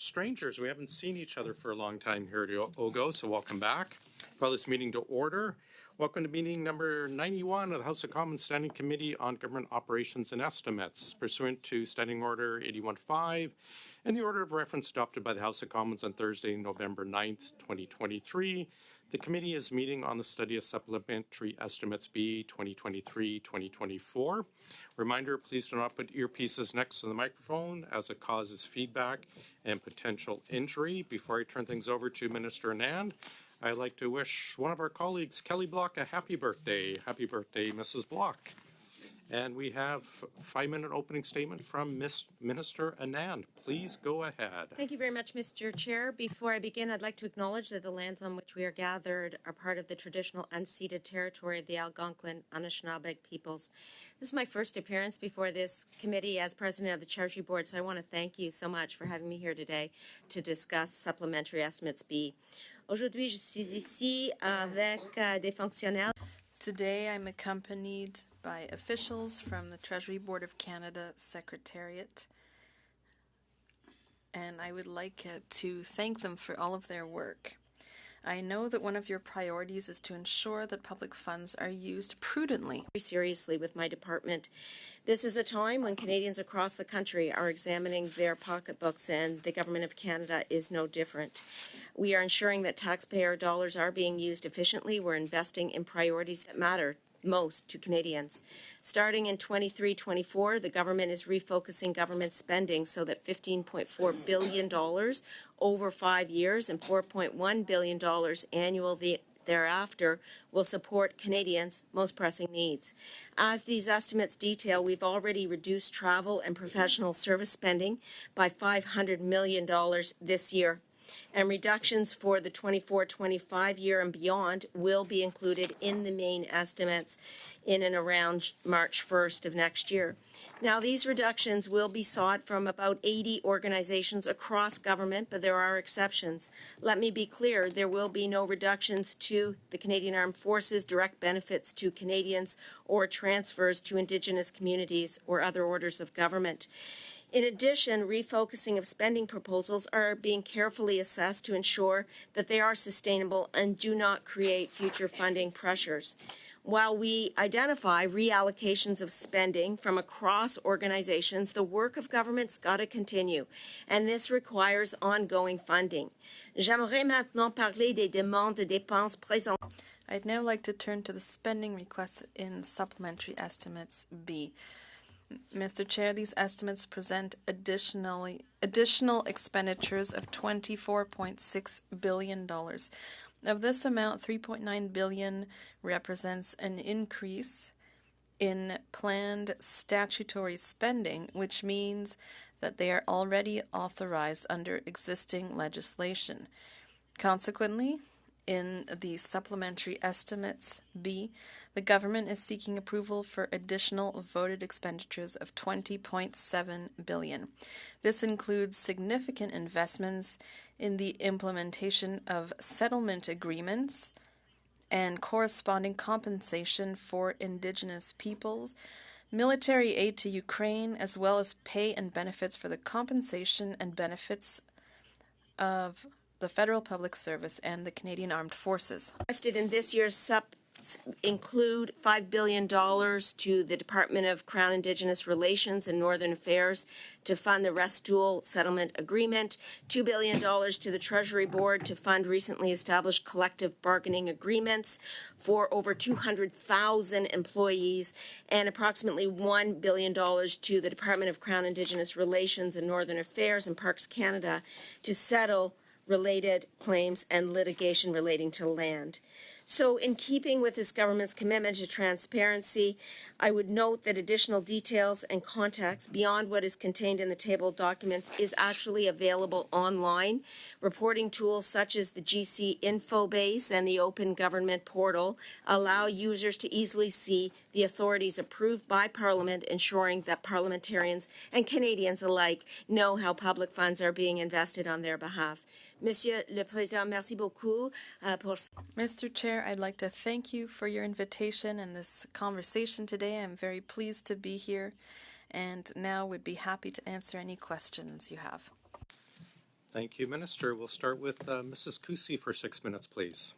strangers. We haven't seen each other for a long time here at OGO, so welcome back. Call this meeting to order. Welcome to meeting number 91 of the House of Commons Standing Committee on Government Operations and Estimates, pursuant to Standing Order 81.5 and the order of reference adopted by the House of Commons on Thursday, November 9th, 2023. The committee is meeting on the study of Supplementary Estimates B 2023-2024. Reminder, please do not put earpieces next to the microphone as it causes feedback and potential injury. Before I turn things over to Minister Anand, I'd like to wish one of our colleagues, Kelly Block, a happy birthday. Happy birthday, Mrs. Block. And we have a 5-minute opening statement from Minister Anand. Please go ahead. Thank you very much, Mr. Chair. Before I begin, I'd like to acknowledge that the lands on which we are gathered are part of the traditional unceded territory of the Algonquin Anishinaabe peoples. This is my first appearance before this committee as president of the Treasury Board, so I want to thank you so much for having me here today to discuss Supplementary Estimates B. Aujourd'hui, je suis ici avec des fonctionnaires. Today, I'm accompanied by officials from the Treasury Board of Canada Secretariat, and I would like to thank them for all of their work. I know that one of your priorities is to ensure that public funds are used prudently. Very seriously with my department. This is a time when Canadians across the country are examining their pocketbooks, and the Government of Canada is no different. We are ensuring that taxpayer dollars are being used efficiently. We're investing in priorities that matter most to Canadians. Starting in 23-24, the government is refocusing government spending so that $15.4 billion over 5 years and $4.1 billion annually thereafter will support Canadians' most pressing needs. As these estimates detail, we've already reduced travel and professional service spending by $500 million this year, and reductions for the 24-25 year and beyond will be included in the main estimates in and around March 1st of next year. Now, these reductions will be sought from about 80 organizations across government, but there are exceptions. Let me be clear, there will be no reductions to the Canadian Armed Forces, direct benefits to Canadians, or transfers to Indigenous communities or other orders of government. In addition, refocusing of spending proposals are being carefully assessed to ensure that they are sustainable and do not create future funding pressures. While we identify reallocations of spending from across organizations, the work of government's got to continue, and this requires ongoing funding. J'aimerais maintenant parler des demandes de dépenses présentes. I'd now like to turn to the spending requests in Supplementary Estimates B. Mr. Chair, these estimates present additional expenditures of $24.6 billion. Of this amount, $3.9 billion represents an increase in planned statutory spending, which means that they are already authorized under existing legislation. Consequently, in the Supplementary Estimates B, the government is seeking approval for additional voted expenditures of $20.7 billion. This includes significant investments in the implementation of settlement agreements and corresponding compensation for Indigenous peoples, military aid to Ukraine, as well as pay and benefits for the compensation and benefits of the Federal Public Service and the Canadian Armed Forces. Invested in this year's include $5 billion to the Department of Crown Indigenous Relations and Northern Affairs to fund the Restool Settlement Agreement, $2 billion to the Treasury Board to fund recently established collective bargaining agreements for over 200,000 employees, and approximately $1 billion to the Department of Crown Indigenous Relations and Northern Affairs and Parks Canada to settle related claims and litigation relating to land. So in keeping with this government's commitment to transparency, I would note that additional details and context beyond what is contained in the table of documents is actually available online. Reporting tools such as the GC Infobase and the Open Government Portal allow users to easily see the authorities approved by Parliament, ensuring that parliamentarians and Canadians alike know how public funds are being invested on their behalf. Monsieur le Président, merci beaucoup pour... Mr. Chair, I'd like to thank you for your invitation and this conversation today. I'm very pleased to be here and now would be happy to answer any questions you have. Thank you, Minister. We'll start with Mrs. Kusi for 6 minutes, please.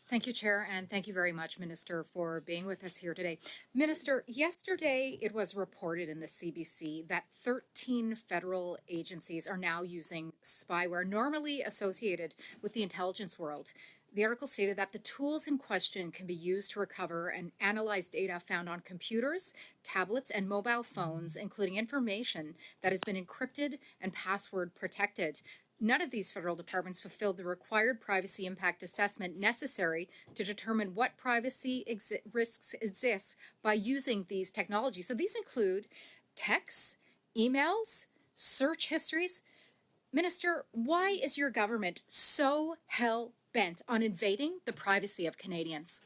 Thank you, Chair, and thank you very much, Minister, for being with us here today. Minister, yesterday it was reported in the CBC that 13 federal agencies are now using spyware normally associated with the intelligence world. The article stated that the tools in question can be used to recover and analyze data found on computers, tablets, and mobile phones, including information that has been encrypted and password protected. None of these federal departments fulfilled the required privacy impact assessment necessary to determine what privacy risks exist by using these technologies. So these include texts, emails, search histories. Minister, why is your government so hell-bent on invading the privacy of Canadians?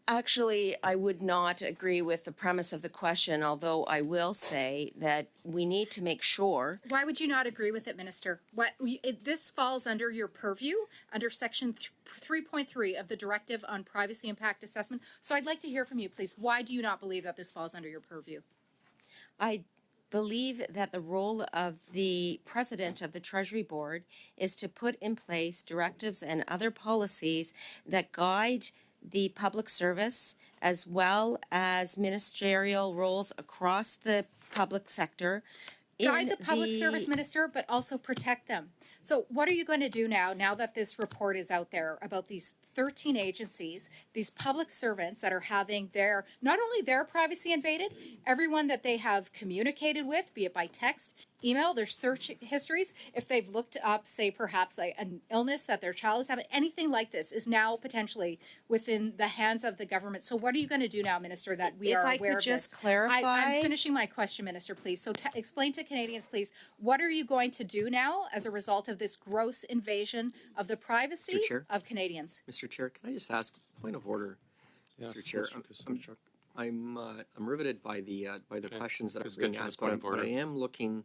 Actually, I would not agree with the premise of the question, although I will say that we need to make sure. Why would you not agree with it, Minister? This falls under your purview, under Section 3.3 of the Directive on Privacy Impact Assessment. So I'd like to hear from you, please. Why do you not believe that this falls under your purview? I believe that the role of the president of the Treasury Board is to put in place directives and other policies that guide the public service as well as ministerial roles across the public sector. Guide the public service, Minister, but also protect them. So what are you going to do now that this report is out there about these 13 agencies, these public servants that are having not only their privacy invaded, everyone that they have communicated with, be it by text, email, their search histories, if they've looked up, say, perhaps an illness that their child is having, anything like this is now potentially within the hands of the government. So what are you going to do now, Minister, that we are aware of this? If I could just clarify. I'm finishing my question, Minister, please. So explain to Canadians, please, what are you going to do now as a result of this gross invasion of the privacy of Canadians? Mr. Chair, can I just ask a point of order? Yes, Mr. Chair, Mr. I'm riveted by the questions that are Let's being get to the asked, point of but order. I am looking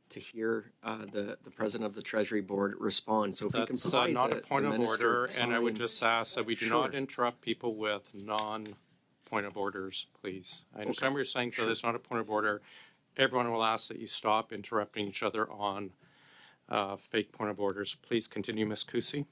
to hear the President of the Treasury Board respond. So if you can That's provide not the a point of Minister order, and I would time. just ask that we do Sure. not interrupt people with non-point of orders, please. I understand what you're saying, so it's not a point of order. Everyone will ask that you stop interrupting each other on fake point of orders. Please continue, Ms. Kusi.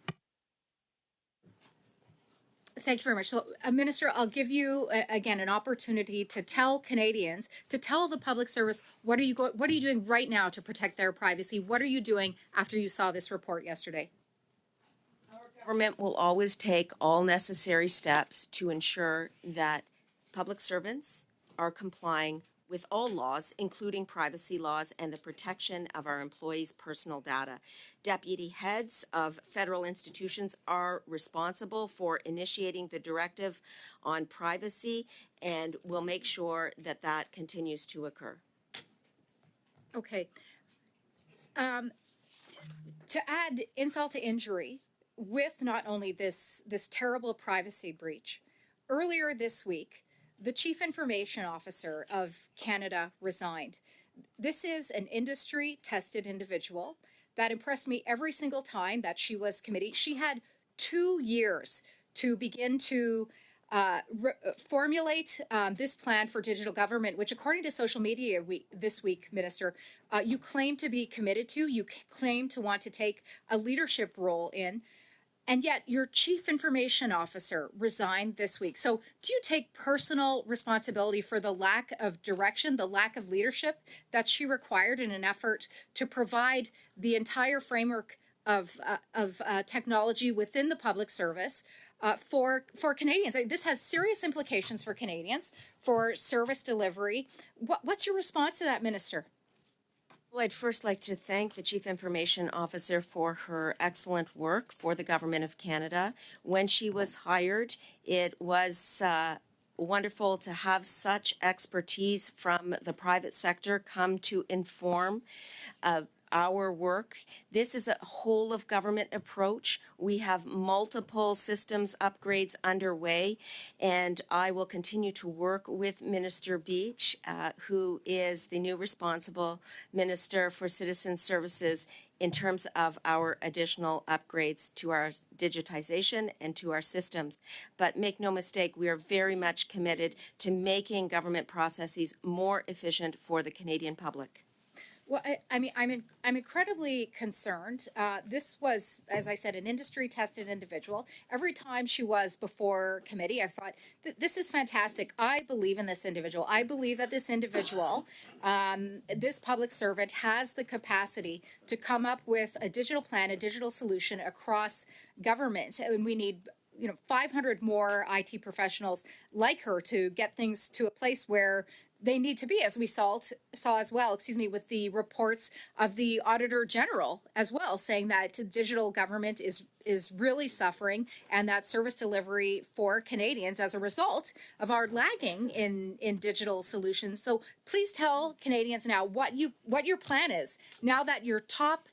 Thank you very much. So, Minister, I'll give you again an opportunity to tell Canadians, to tell the public service, what are you doing right now to protect their privacy? What are you doing after you saw this report yesterday? Government will always take all necessary steps to ensure that public servants are complying with all laws, including privacy laws and the protection of our employees' personal data. Deputy heads of federal institutions are responsible for initiating the directive on privacy, and will make sure that that continues to occur. Okay. To add insult to injury, with not only this terrible privacy breach, earlier this week, the Chief Information Officer of Canada resigned. This is an industry-tested individual that impressed me every single time that she was committed. She had 2 years to begin to formulate this plan for digital government, which, according to social media this week, Minister, you claim to be committed to, you claim to want to take a leadership role in. And yet your chief information officer resigned this week. So do you take personal responsibility for the lack of direction, the lack of leadership that she required in an effort to provide the entire framework of technology within the public service for Canadians? I mean, this has serious implications for Canadians, for service delivery. What's your response to that, Minister? Well, I'd first like to thank the Chief Information Officer for her excellent work for the Government of Canada. When she was hired, it was wonderful to have such expertise from the private sector come to inform our work. This is a whole of government approach. We have multiple systems upgrades underway, and I will continue to work with Minister Beach, who is the new responsible Minister for Citizen Services, in terms of our additional upgrades to our digitization and to our systems. But make no mistake, we are very much committed to making government processes more efficient for the Canadian public. Well, I'm incredibly concerned. This was, as I said, an industry-tested individual. Every time she was before committee, I thought, this is fantastic. I believe in this individual. I believe that this individual, this public servant, has the capacity to come up with a digital plan, a digital solution across government. And we need 500 more IT professionals like her to get things to a place where they need to be, as we saw as well, with the reports of the Auditor General as well, saying that digital government is really suffering, and that service delivery for Canadians as a result of our lagging in digital solutions. So please tell Canadians now what your plan is now that your top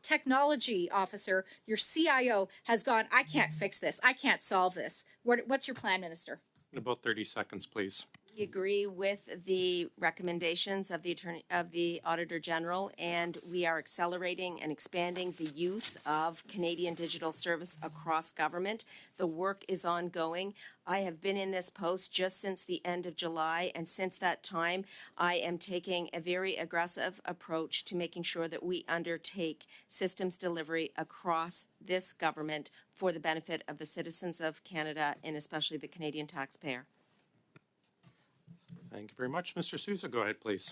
technology officer, your CIO, has gone, I can't fix this. I can't solve this. What's your plan, Minister? In about 30 seconds, please. We agree with the recommendations of the Auditor General, and we are accelerating and expanding the use of Canadian Digital Service across government. The work is ongoing. I have been in this post just since the end of July, and since that time, I am taking a very aggressive approach to making sure that we undertake systems delivery across this government for the benefit of the citizens of Canada and especially the Canadian taxpayer. Thank you very much. Mr. Sousa, go ahead, please.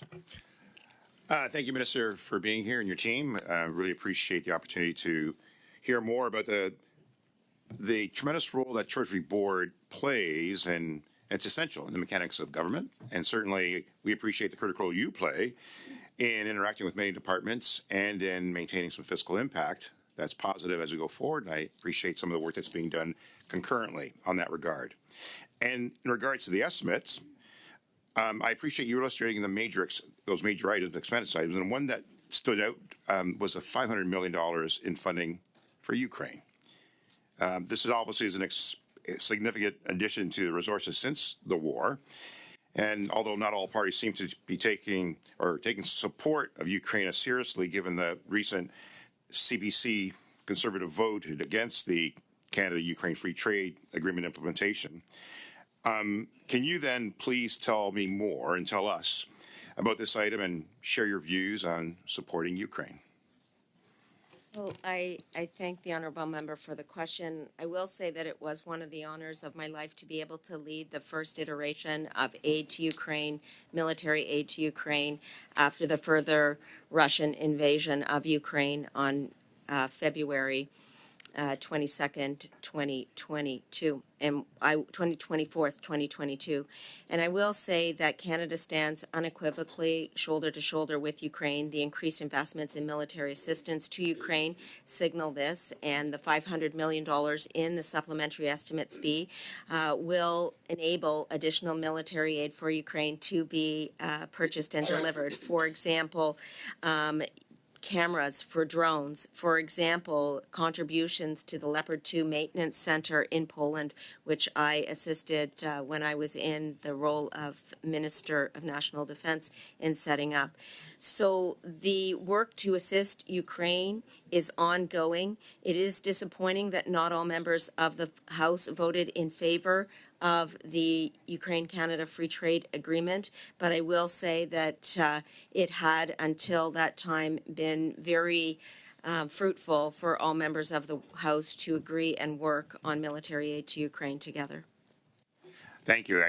Thank you, Minister, for being here and your team. Really appreciate the opportunity to hear more about the tremendous role that Treasury Board plays, and it's essential in the mechanics of government. And certainly, we appreciate the critical role you play in interacting with many departments and in maintaining some fiscal impact. That's positive as we go forward, and I appreciate some of the work that's being done concurrently on that regard. And in regards to the estimates, I appreciate you illustrating those major items, expense items, and one that stood out was the $500 million in funding for Ukraine. This is obviously a significant addition to the resources since the war, and although not all parties seem to be taking support of Ukraine as seriously, given the recent CBC conservative vote against the Canada-Ukraine Free Trade Agreement implementation. Can you then please tell me more and tell us about this item and share your views on supporting Ukraine? Well, I thank the honourable member for the question. I will say that it was one of the honours of my life to be able to lead the first iteration of aid to Ukraine, military aid to Ukraine, after the further Russian invasion of Ukraine on February 22nd, 2022, and 2022. And I will say that Canada stands unequivocally shoulder to shoulder with Ukraine. The increased investments in military assistance to Ukraine signal this, and the $500 million in the supplementary estimates B will enable additional military aid for Ukraine to be purchased and delivered. For example, cameras for drones, for example, contributions to the Leopard 2 Maintenance Center in Poland, which I assisted when I was in the role of Minister of National Defense in setting up. So the work to assist Ukraine is ongoing. It is disappointing that not all members of the House voted in favor of the Ukraine-Canada Free Trade Agreement, but I will say that it had until that time been very fruitful for all members of the House to agree and work on military aid to Ukraine together. Thank you.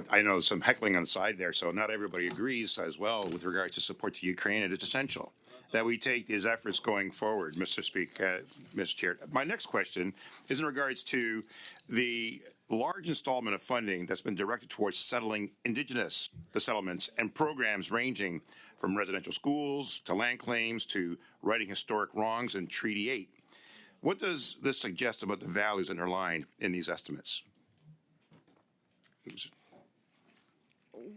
I know some heckling on the side there, so not everybody agrees as well with regards to support to Ukraine, and it's essential that we take these efforts going forward, Mr. Speaker, Mr. Chair. My next question is in regards to the large installment of funding that's been directed towards settling Indigenous settlements and programs ranging from residential schools to land claims to righting historic wrongs in Treaty 8. What does this suggest about the values underlined in these estimates?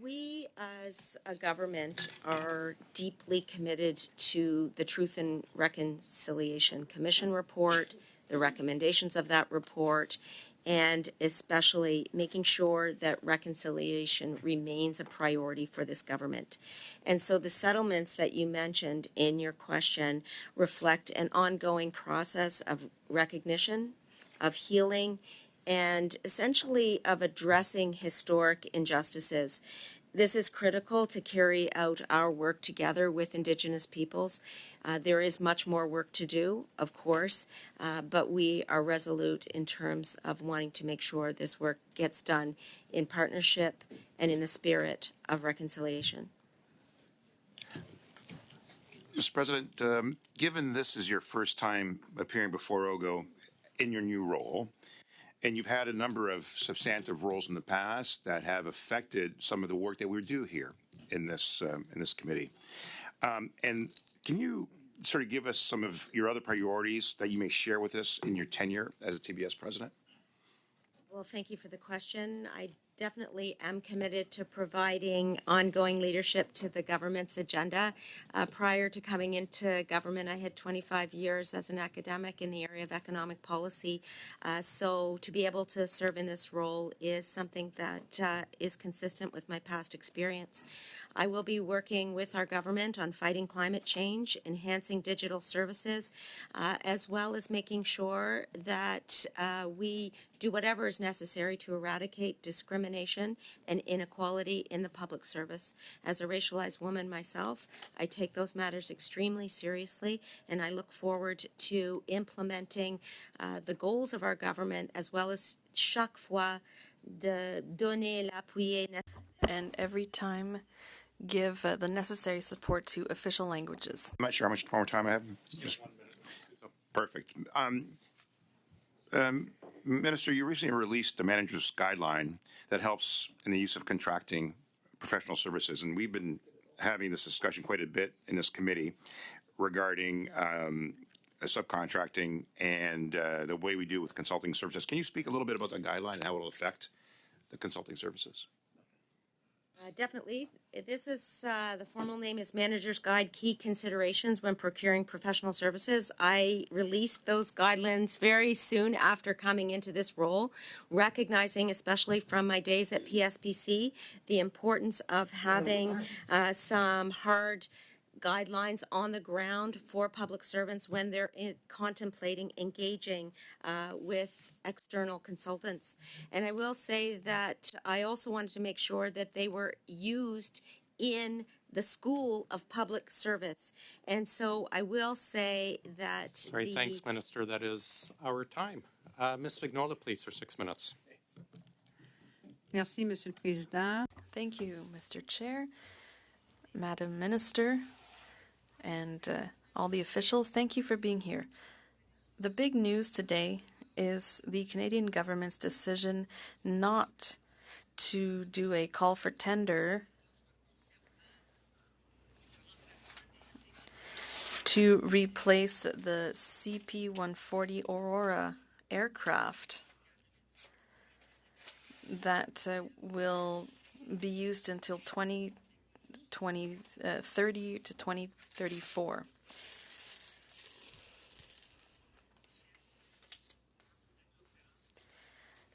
We as a government are deeply committed to the Truth and Reconciliation Commission report, the recommendations of that report, and especially making sure that reconciliation remains a priority for this government. And so the settlements that you mentioned in your question reflect an ongoing process of recognition, of healing, and essentially of addressing historic injustices. This is critical to carry out our work together with Indigenous peoples. There is much more work to do, of course, but we are resolute in terms of wanting to make sure this work gets done in partnership and in the spirit of reconciliation. Mr. President, given this is your first time appearing before OGO in your new role, and you've had a number of substantive roles in the past that have affected some of the work that we do here in this committee. And can you sort of give us some of your other priorities that you may share with us in your tenure as a TBS president? Well, thank you for the question. I definitely am committed to providing ongoing leadership to the government's agenda. Prior to coming into government, I had 25 years as an academic in the area of economic policy. So to be able to serve in this role is something that is consistent with my past experience. I will be working with our government on fighting climate change, enhancing digital services, as well as making sure that we do whatever is necessary to eradicate discrimination and inequality in the public service. As a racialized woman myself, I take those matters extremely seriously, and I look forward to implementing the goals of our government, as well as chaque fois de donner l'appui. And every time give the necessary support to official languages. I'm not sure how much more time I have. Just 1 minute. Perfect. Minister, you recently released the manager's guideline that helps in the use of contracting professional services, and we've been having this discussion quite a bit in this committee regarding subcontracting and the way we do with consulting services. Can you speak a little bit about the guideline and how it will affect the consulting services? Definitely. This is, the formal name is Manager's Guide Key Considerations when Procuring Professional Services. I released those guidelines very soon after coming into this role, recognizing, especially from my days at PSPC, the importance of having some hard guidelines on the ground for public servants when they're contemplating engaging with external consultants. And I will say that I also wanted to make sure that they were used in the school of public service. And so I will say that All right, thanks, Minister. That is our time. Ms. Vignola, please, for 6 minutes. Merci, Monsieur le Président. Thank you, Mr. Chair, Madam Minister, and all the officials. Thank you for being here. The big news today is the Canadian government's decision not to do a call for tender to replace the CP-140 Aurora aircraft that will be used until 2030 to 2034.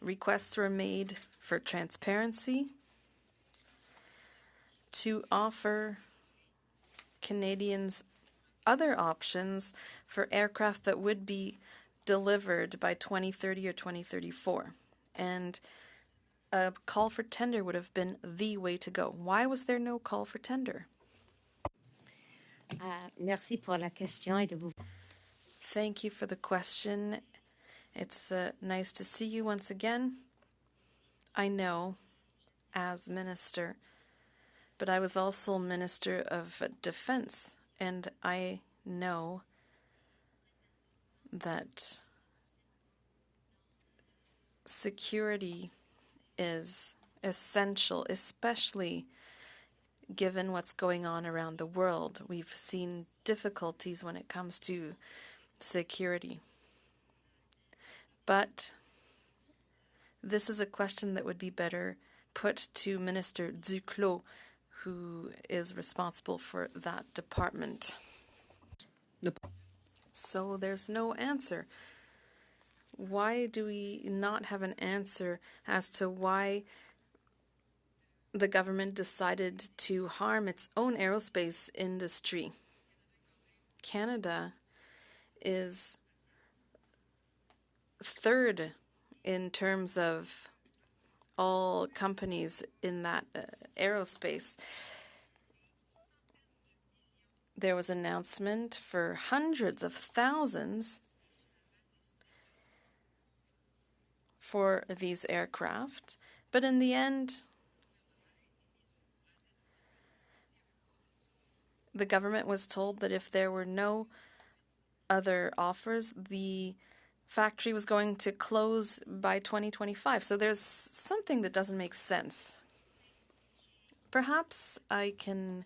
Requests were made for transparency, to offer Canadians other options for aircraft that would be delivered by 2030 or 2034. And a call for tender would have been the way to go. Why was there no call for tender? Merci pour la question et de vous. Thank you for the question. It's nice to see you once again. I know, as minister, but I was also Minister of Defense, and I know that security is essential, especially given what's going on around the world. We've seen difficulties when it comes to security. But this is a question that would be better put to Minister Duclos, who is responsible for that department. So there's no answer. Why do we not have an answer as to why the government decided to harm its own aerospace industry? Canada is third in terms of all companies in that aerospace. There was an announcement for hundreds of thousands for these aircraft, but in the end, the government was told that if there were no other offers, the factory was going to close by 2025. So there's something that doesn't make sense. Perhaps I can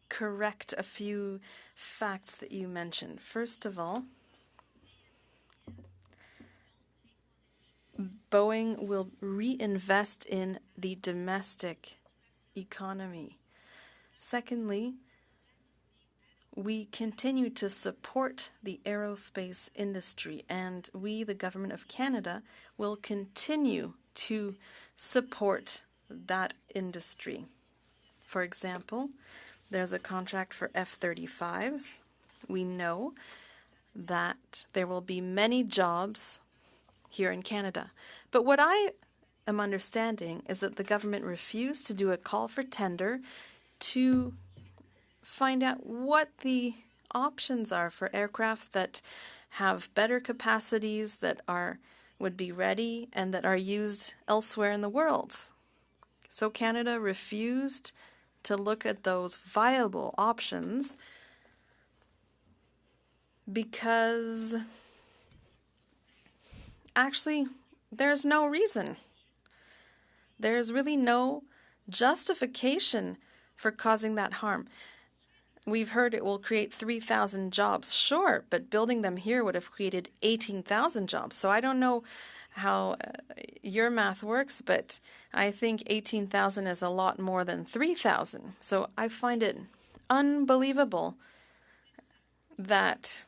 correct a few facts that you mentioned. First of all, Boeing will reinvest in the domestic economy. Secondly, we continue to support the aerospace industry, and we, the Government of Canada, will continue to support that industry. For example, there's a contract for F-35s. We know that there will be many jobs here in Canada. But what I am understanding is that the government refused to do a call for tender to find out what the options are for aircraft that have better capacities, that would be ready, and that are used elsewhere in the world. So Canada refused to look at those viable options because actually there's no reason. There's really no justification for causing that harm. We've heard it will create 3,000 jobs. Sure, but building them here would have created 18,000 jobs. So I don't know how your math works, but I think 18,000 is a lot more than 3,000. So I find it unbelievable that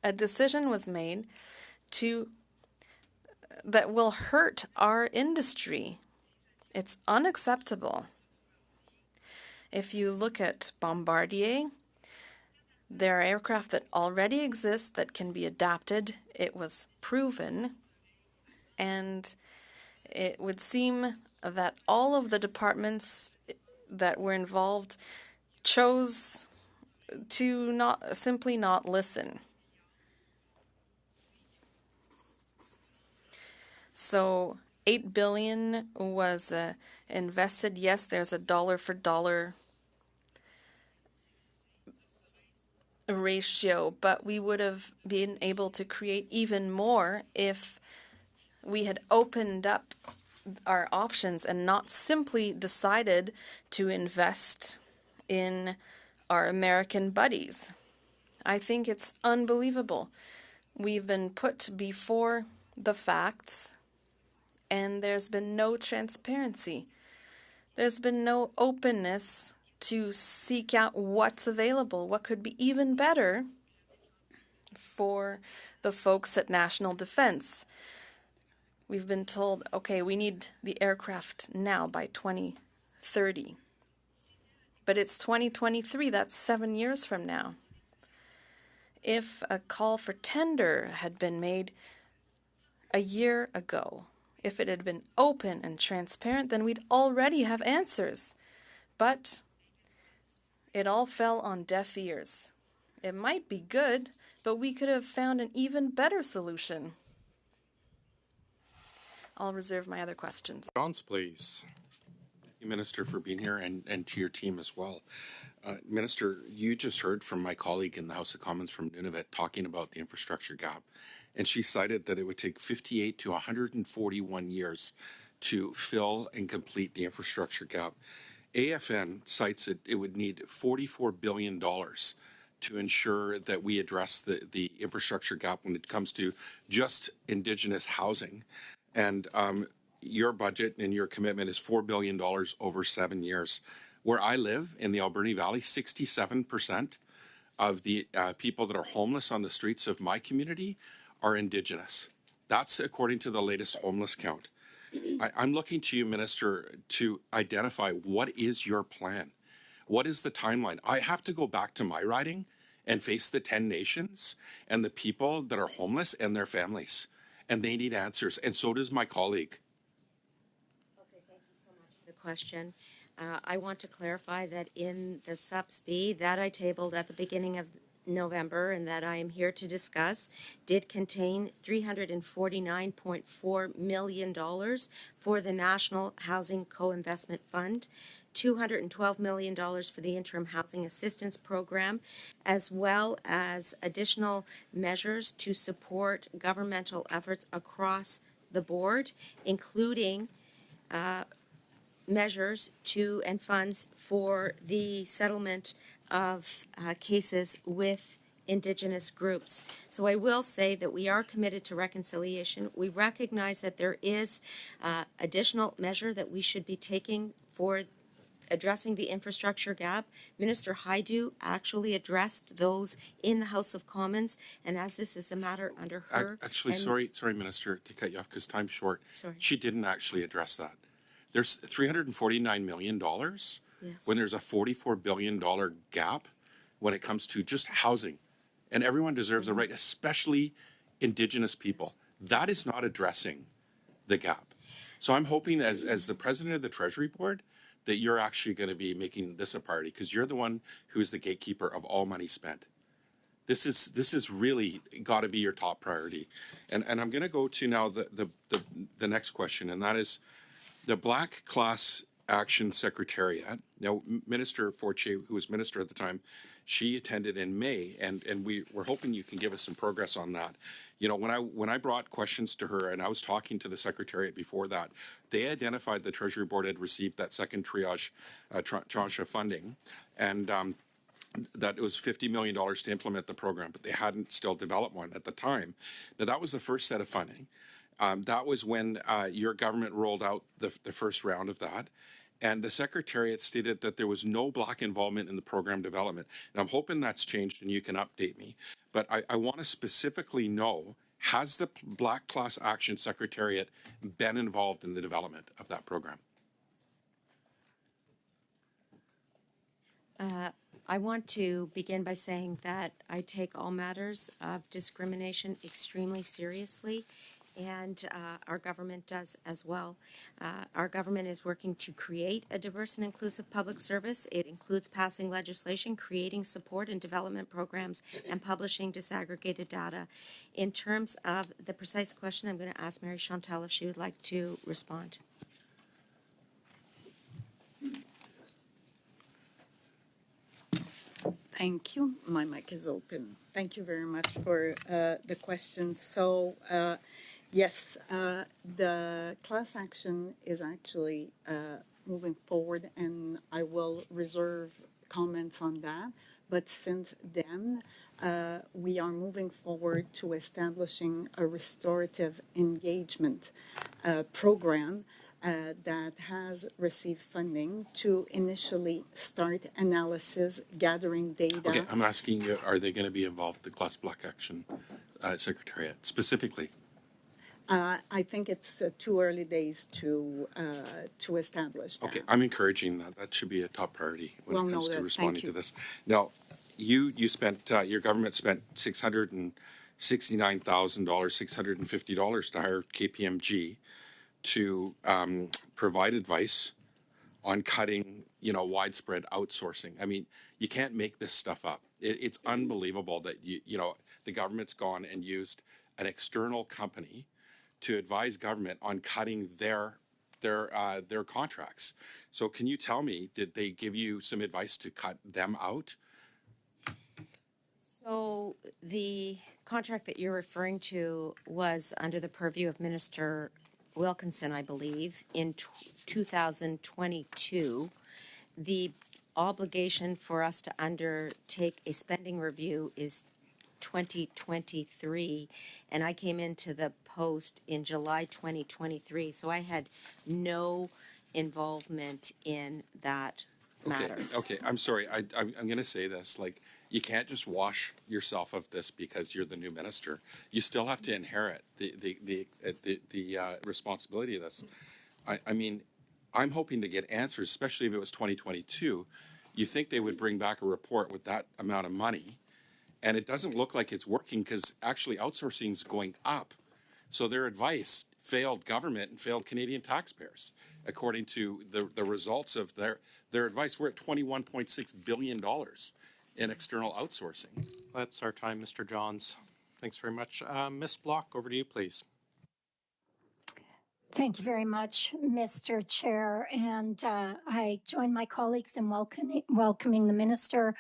a decision was made that will hurt our industry. It's unacceptable. If you look at Bombardier, there are aircraft that already exist that can be adapted. It was proven, and it would seem that all of the departments that were involved chose to not listen. So $8 billion was invested. Yes, there's a dollar for dollar ratio, but we would have been able to create even more if we had opened up our options and not simply decided to invest in our American buddies. I think it's unbelievable. We've been put before the facts, and there's been no transparency. There's been no openness to seek out what's available, what could be even better for the folks at National Defense. We've been told, okay, we need the aircraft now by 2030. But it's 2023, that's 7 years from now. If a call for tender had been made a year ago, if it had been open and transparent, then we'd already have answers. But it all fell on deaf ears. It might be good, but we could have found an even better solution. I'll reserve my other questions. Johns, please. Thank you, Minister, for being here, and to your team as well. Minister, you just heard from my colleague in the House of Commons from Nunavut talking about the infrastructure gap, and she cited that it would take 58 to 141 years to fill and complete the infrastructure gap. AFN cites it would need $44 billion to ensure that we address the infrastructure gap when it comes to just Indigenous housing. And your budget and your commitment is $4 billion over 7 years. Where I live in the Alberni Valley, 67% of the people that are homeless on the streets of my community are Indigenous. That's according to the latest homeless count. I'm looking to you, Minister, to identify what is your plan. What is the timeline? I have to go back to my riding and face the 10 nations and the people that are homeless and their families. And they need answers. And so does my colleague. question. I want to clarify that in the SUPS B that I tabled at the beginning of November and that I am here to discuss did contain $349.4 million for the National Housing Co-Investment Fund, $212 million for the Interim Housing Assistance Program, as well as additional measures to support governmental efforts across the board, including measures to and funds for the settlement of cases with Indigenous groups. So I will say that we are committed to reconciliation. We recognize that there is additional measure that we should be taking for addressing the infrastructure gap. Minister Haidu actually addressed those in the House of Commons, and as this is a matter under her. Actually, and- sorry, Minister, to cut you off because time's short. Sorry. She didn't actually address that. There's $349 million Yes. when there's a $44 billion gap when it comes to just housing. And everyone deserves a right, especially Indigenous people. That is not addressing the gap. So I'm hoping as the president of the Treasury Board that you're actually going to be making this a priority because you're the one who is the gatekeeper of all money spent. This is really got to be your top priority. And I'm going to go to now the next question, and that is the Black Class Action Secretariat. Now, Minister Fortier, who was minister at the time, she attended in May, and we're hoping you can give us some progress on that. You know, when I brought questions to her, and I was talking to the Secretariat before that, they identified the Treasury Board had received that second tranche of funding, and that it was $50 million to implement the program, but they hadn't still developed one at the time. Now, that was the first set of funding. That was when your government rolled out the first round of that. And the Secretariat stated that there was no Black involvement in the program development. And I'm hoping that's changed and you can update me. But I want to specifically know, has the Black Class Action Secretariat been involved in the development of that program? I want to begin by saying that I take all matters of discrimination extremely seriously, and our government does as well. Our government is working to create a diverse and inclusive public service. It includes passing legislation, creating support and development programs, and publishing disaggregated data. In terms of the precise question, I'm going to ask Mary Chantal if she would like to respond. Thank you. My mic is open. Thank you very much for the question. So, yes, the class action is actually moving forward, and I will reserve comments on that. But since then, we are moving forward to establishing a restorative engagement program that has received funding to initially start analysis, gathering data. Okay, I'm asking you, are they going to be involved, the Class Black Action Secretariat, specifically? I think it's too early days to establish that. Okay, I'm encouraging that. That should be a top priority when Well it comes to noted. responding Thank to you. this. Now, you spent, your government spent $669,000, $650 to hire KPMG to provide advice on cutting, widespread outsourcing. I mean, you can't make this stuff up. It's unbelievable that the government's gone and used an external company to advise government on cutting their contracts. So can you tell me, did they give you some advice to cut them out? So the contract that you're referring to was under the purview of Minister Wilkinson, I believe, in 2022. The obligation for us to undertake a spending review is 2023, and I came into the post in July 2023, so I had no involvement in that matter. Okay, I'm sorry. I'm going to say this. Like, you can't just wash yourself of this because you're the new minister. You still have to inherit the responsibility of this. I mean, I'm hoping to get answers, especially if it was 2022. You think they would bring back a report with that amount of money, and it doesn't look like it's working because actually outsourcing is going up. So their advice failed government and failed Canadian taxpayers. According to the results of their advice, we're at $21.6 billion in external outsourcing. That's our time, Mr. Johns. Thanks very much. Ms. Block, over to you, please. Thank you very much, Mr. Chair. And I join my colleagues in welcoming the minister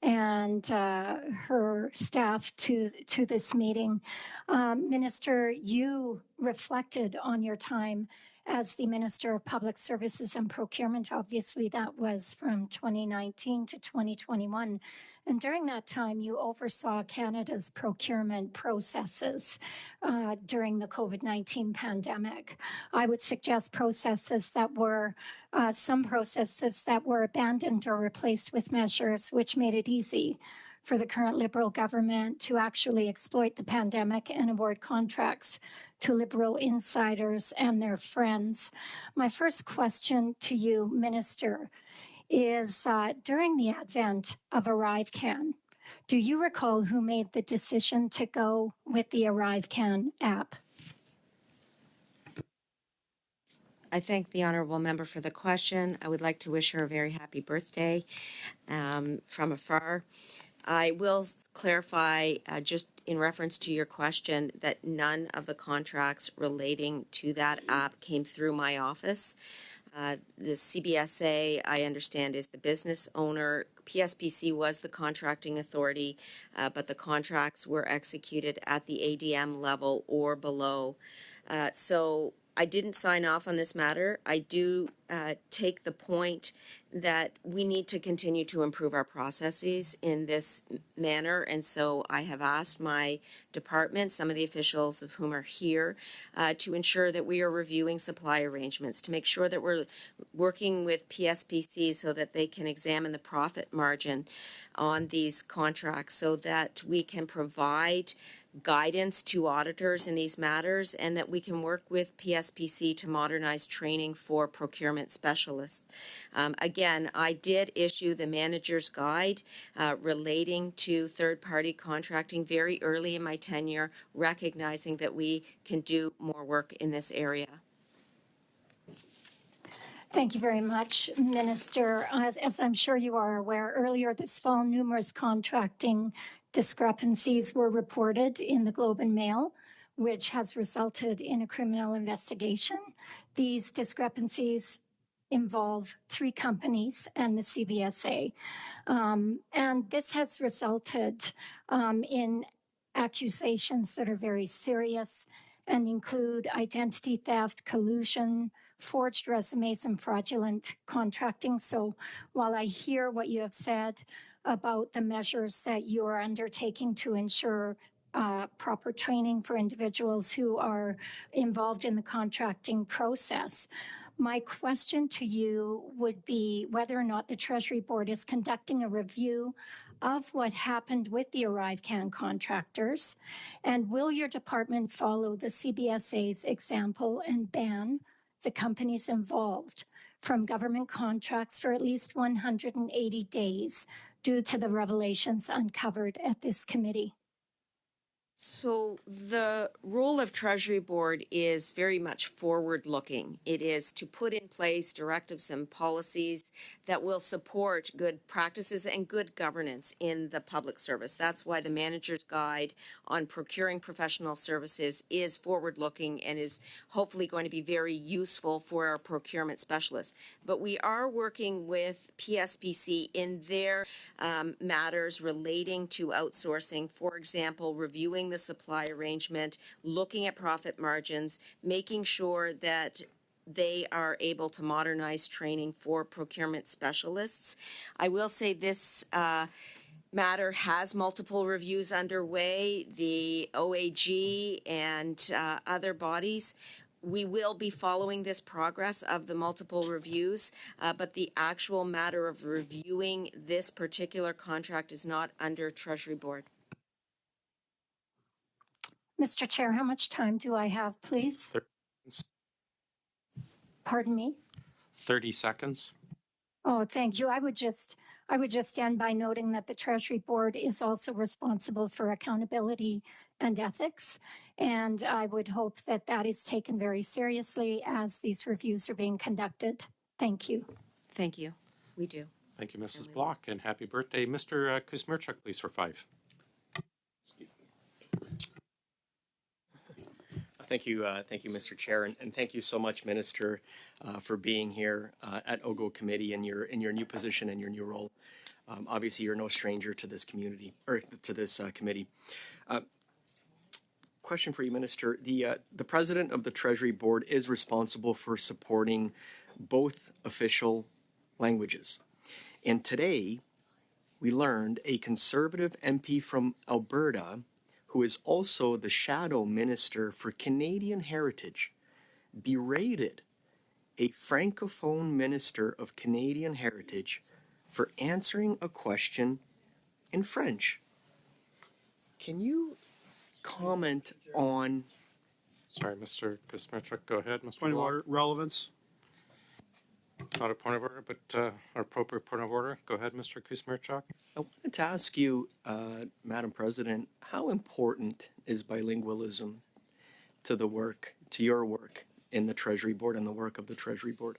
and her staff to this meeting. Minister, you reflected on your time as the Minister of Public Services and Procurement. Obviously, that was from 2019 to 2021. And during that time, you oversaw Canada's procurement processes during the COVID-19 pandemic. I would suggest processes that were, some processes that were abandoned or replaced with measures which made it easy for the current Liberal government to actually exploit the pandemic and award contracts to Liberal insiders and their friends. My first question to you, Minister, is during the advent of ArriveCan, do you recall who made the decision to go with the ArriveCan app? I thank the honourable member for the question. I would like to wish her a very happy birthday from afar. I will clarify, just in reference to your question, that none of the contracts relating to that app came through my office. The CBSA, I understand, is the business owner. PSPC was the contracting authority, but the contracts were executed at the ADM level or below. So I didn't sign off on this matter. I do take the point that we need to continue to improve our processes in this manner. And so I have asked my department, some of the officials of whom are here, to ensure that we are reviewing supply arrangements, to make sure that we're working with PSPC so that they can examine the profit margin on these contracts so that we can provide guidance to auditors in these matters and that we can work with PSPC to modernize training for procurement specialists. Again, I did issue the manager's guide relating to third-party contracting very early in my tenure, recognizing that we can do more work in this area. Thank you very much, Minister. As I'm sure you are aware, earlier this fall, numerous contracting discrepancies were reported in the Globe and Mail, which has resulted in a criminal investigation. These discrepancies involve 3 companies and the CBSA. And this has resulted in accusations that are very serious and include identity theft, collusion, forged resumes, and fraudulent contracting. So while I hear what you have said about the measures that you are undertaking to ensure proper training for individuals who are involved in the contracting process, my question to you would be whether or not the Treasury Board is conducting a review of what happened with the ArriveCan contractors, and will your department follow the CBSA's example and ban the companies involved from government contracts for at least 180 days due to the revelations uncovered at this committee? So the role of Treasury Board is very much forward-looking. It is to put in place directives and policies that will support good practices and good governance in the public service. That's why the Manager's Guide on Procuring Professional Services is forward-looking and is hopefully going to be very useful for our procurement specialists. But we are working with PSPC in their matters relating to outsourcing, for example, reviewing the supply arrangement, looking at profit margins, making sure that they are able to modernize training for procurement specialists. I will say this matter has multiple reviews underway, the OAG and other bodies. We will be following this progress of the multiple reviews, but the actual matter of reviewing this particular contract is not under Treasury Board. Mr. Chair, how much time do I have, please? 30, Pardon me? 30 seconds. Oh, thank you. I would just end by noting that the Treasury Board is also responsible for accountability and Ethics. And I would hope that that is taken very seriously as these reviews are being conducted. Thank you. Thank you. We do. Thank you, Mrs. Block, and happy birthday. Mr. Kuzmirchuk, please, for 5. Thank you, Mr. Chair, and thank you so much, Minister, for being here at OGO Committee in your new position and your new role. Obviously, you're no stranger to this community or to this committee. Question for you, Minister: the President of the Treasury Board is responsible for supporting both official languages, and today we learned a Conservative MP from Alberta, who is also the shadow minister for Canadian Heritage, berated a Francophone minister of Canadian Heritage for answering a question in French. Can you comment on... Sorry, Mr. Kuzmirchuk, go ahead. Mr. Point of Block. order, relevance. Not a point of order, but an appropriate point of order. Go ahead, Mr. Kuzmirchuk. I wanted to ask you, Madam President, how important is bilingualism to the work, to your work in the Treasury Board and the work of the Treasury Board?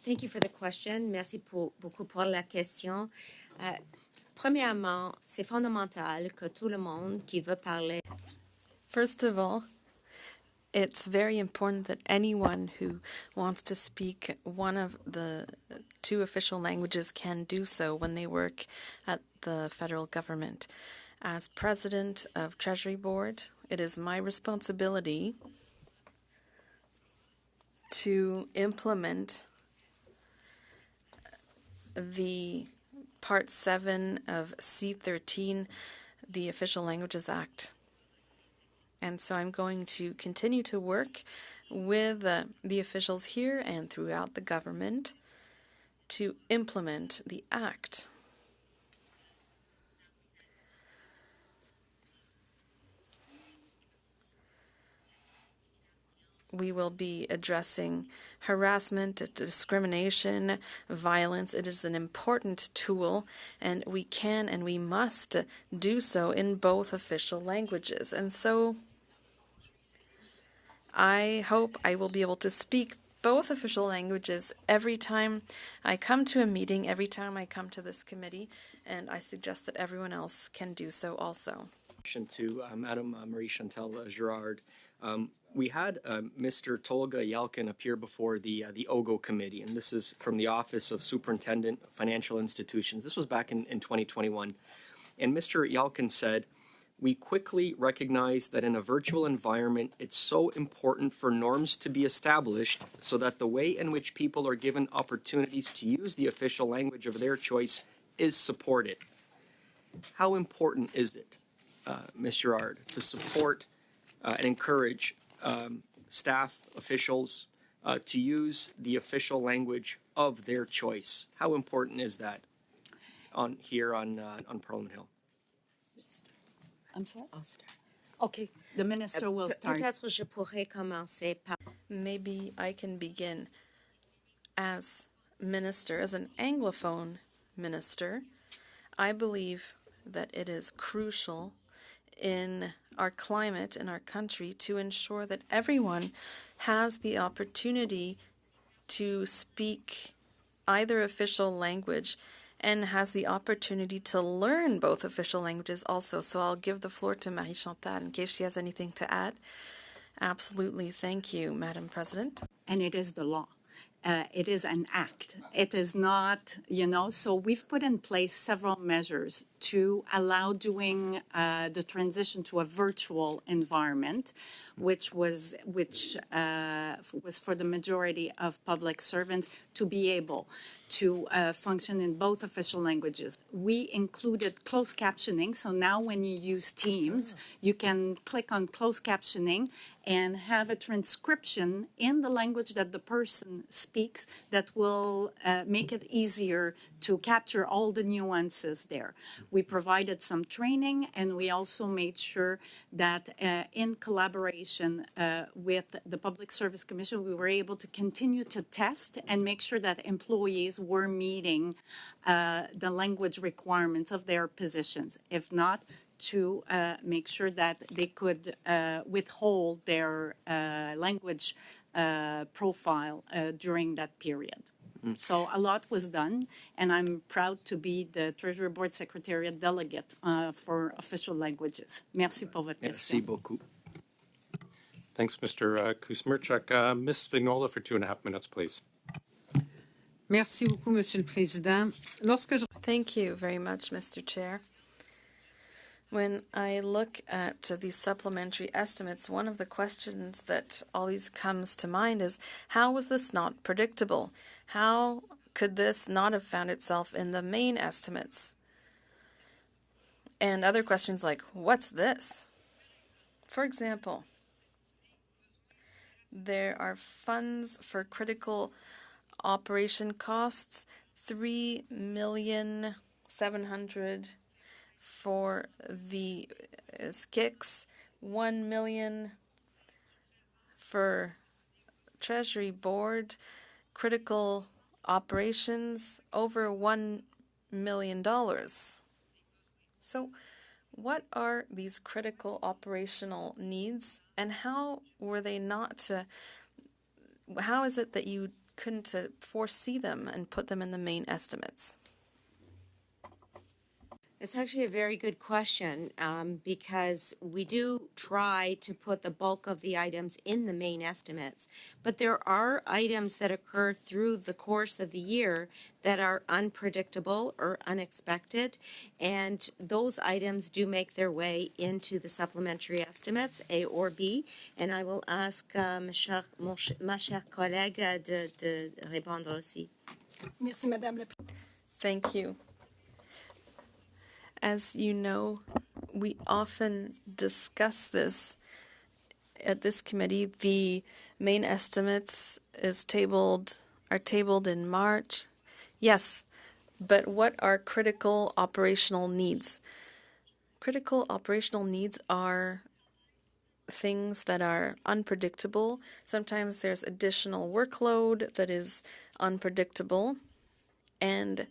Thank you for the question. Merci beaucoup pour la question. Premièrement, c'est fondamental que tout le monde qui veut parler. First of all, it's very important that anyone who wants to speak one of the 2 official languages can do so when they work at the federal government. As president of Treasury Board, it is my responsibility to implement the Part 7 of C13, the Official Languages Act. And so I'm going to continue to work with the officials here and throughout the government to implement the act. We will be addressing harassment, discrimination, violence. It is an important tool, and we can and we must do so in both official languages. And so I hope I will be able to speak both official languages every time I come to a meeting, every time I come to this committee, and I suggest that everyone else can do so also. Question to Madam Marie-Chantal Girard. We had Mr. Tolga Yalkin appear before the OGO committee, and this is from the Office of Superintendent of Financial Institutions. This was back in 2021. And Mr. Yalkin said, "We quickly recognize that in a virtual environment, it's so important for norms to be established so that the way in which people are given opportunities to use the official language of their choice is supported." How important is it, Ms. Girard, to support and encourage staff, officials, to use the official language of their choice? How important is that on Parliament Hill? I'm sorry? I'll start. Okay, the minister will start. Peut-être je pourrais commencer par... Maybe I can begin as minister, as an Anglophone minister. I believe that it is crucial in our climate, in our country, to ensure that everyone has the opportunity to speak either official language and has the opportunity to learn both official languages also. So I'll give the floor to Marie-Chantal in case she has anything to add. Absolutely. Thank you, Madam President. And it is the law. It is an act. It is not, so we've put in place several measures to allow doing the transition to a virtual environment, which was for the majority of public servants to be able to function in both official languages. We included closed captioning, so now when you use Teams, you can click on closed captioning and have a transcription in the language that the person speaks that will make it easier to capture all the nuances there. We provided some training, and we also made sure that in collaboration with the Public Service Commission, we were able to continue to test and make sure that employees were meeting the language requirements of their positions. If not, to make sure that they could withhold their language profile during that period. So a lot was done, and I'm proud to be the Treasury Board Secretariat Delegate for official languages. Merci pour votre Merci question. beaucoup. Thanks, Mr. Kusmirchuk. Ms. Vignola for 2.5 minutes, please. Merci beaucoup, Monsieur le Président. Lorsque je Thank you very much, Mr. Chair. When I look at these supplementary estimates, one of the questions that always comes to mind is, how was this not predictable? How could this not have found itself in the main estimates? And other questions like, what's this? For example, there are funds for critical operation costs, $3,700,000 for the SKICS, $1 million for Treasury Board, critical operations, over $1 million. So what are these critical operational needs, and how were they not, how is it that you couldn't foresee them and put them in the main estimates? It's actually a very good question because we do try to put the bulk of the items in the main estimates, but there are items that occur through the course of the year that are unpredictable or unexpected, and those items do make their way into the supplementary estimates, A or B, and I will ask ma chère collègue de répondre aussi. Merci, Madame la Thank you. As you know, we often discuss this at this committee. The main estimates are tabled in March. Yes, but what are critical operational needs? Critical operational needs are things that are unpredictable. Sometimes there's additional workload that is unpredictable, and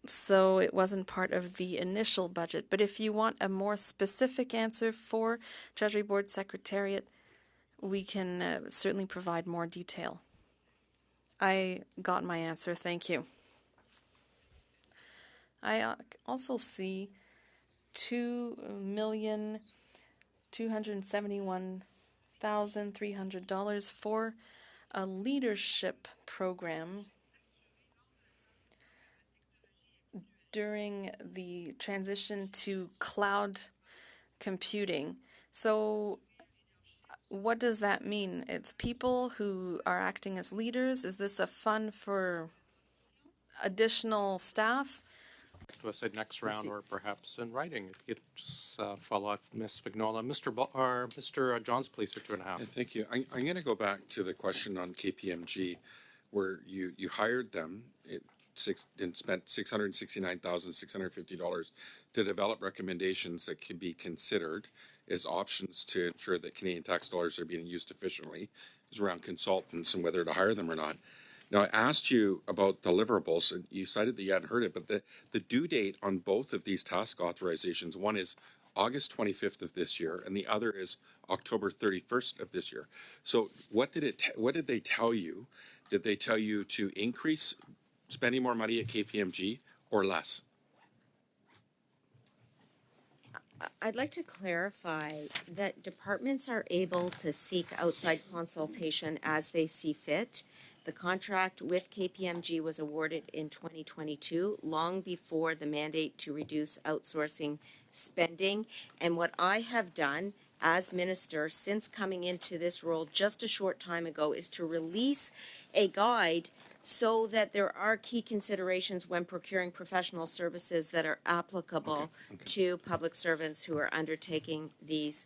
so it wasn't part of the initial budget. But if you want a more specific answer for Treasury Board Secretariat, we can certainly provide more detail. I got my answer. Thank you. I also see $2,271,300 for a leadership program during the transition to cloud computing. So what does that mean? It's people who are acting as leaders. Is this a fund for additional staff? To us at next round, or perhaps in writing, if you could just follow up, Ms. Vignola. Mr. Johns, please, for 2.5. Thank you. I'm going to go back to the question on KPMG, where you hired them and spent $669,650 to develop recommendations that could be considered as options to ensure that Canadian tax dollars are being used efficiently. It was around consultants and whether to hire them or not. Now, I asked you about deliverables, and you cited that you hadn't heard it, but the due date on both of these task authorizations, one is August 25th of this year, and the other is October 31st of this year. So what did they tell you? Did they tell you to increase spending more money at KPMG or less? I'd like to clarify that departments are able to seek outside consultation as they see fit. The contract with KPMG was awarded in 2022, long before the mandate to reduce outsourcing spending. And what I have done as minister since coming into this role just a short time ago is to release a guide so that there are key considerations when procuring professional services that are applicable to public servants who are undertaking these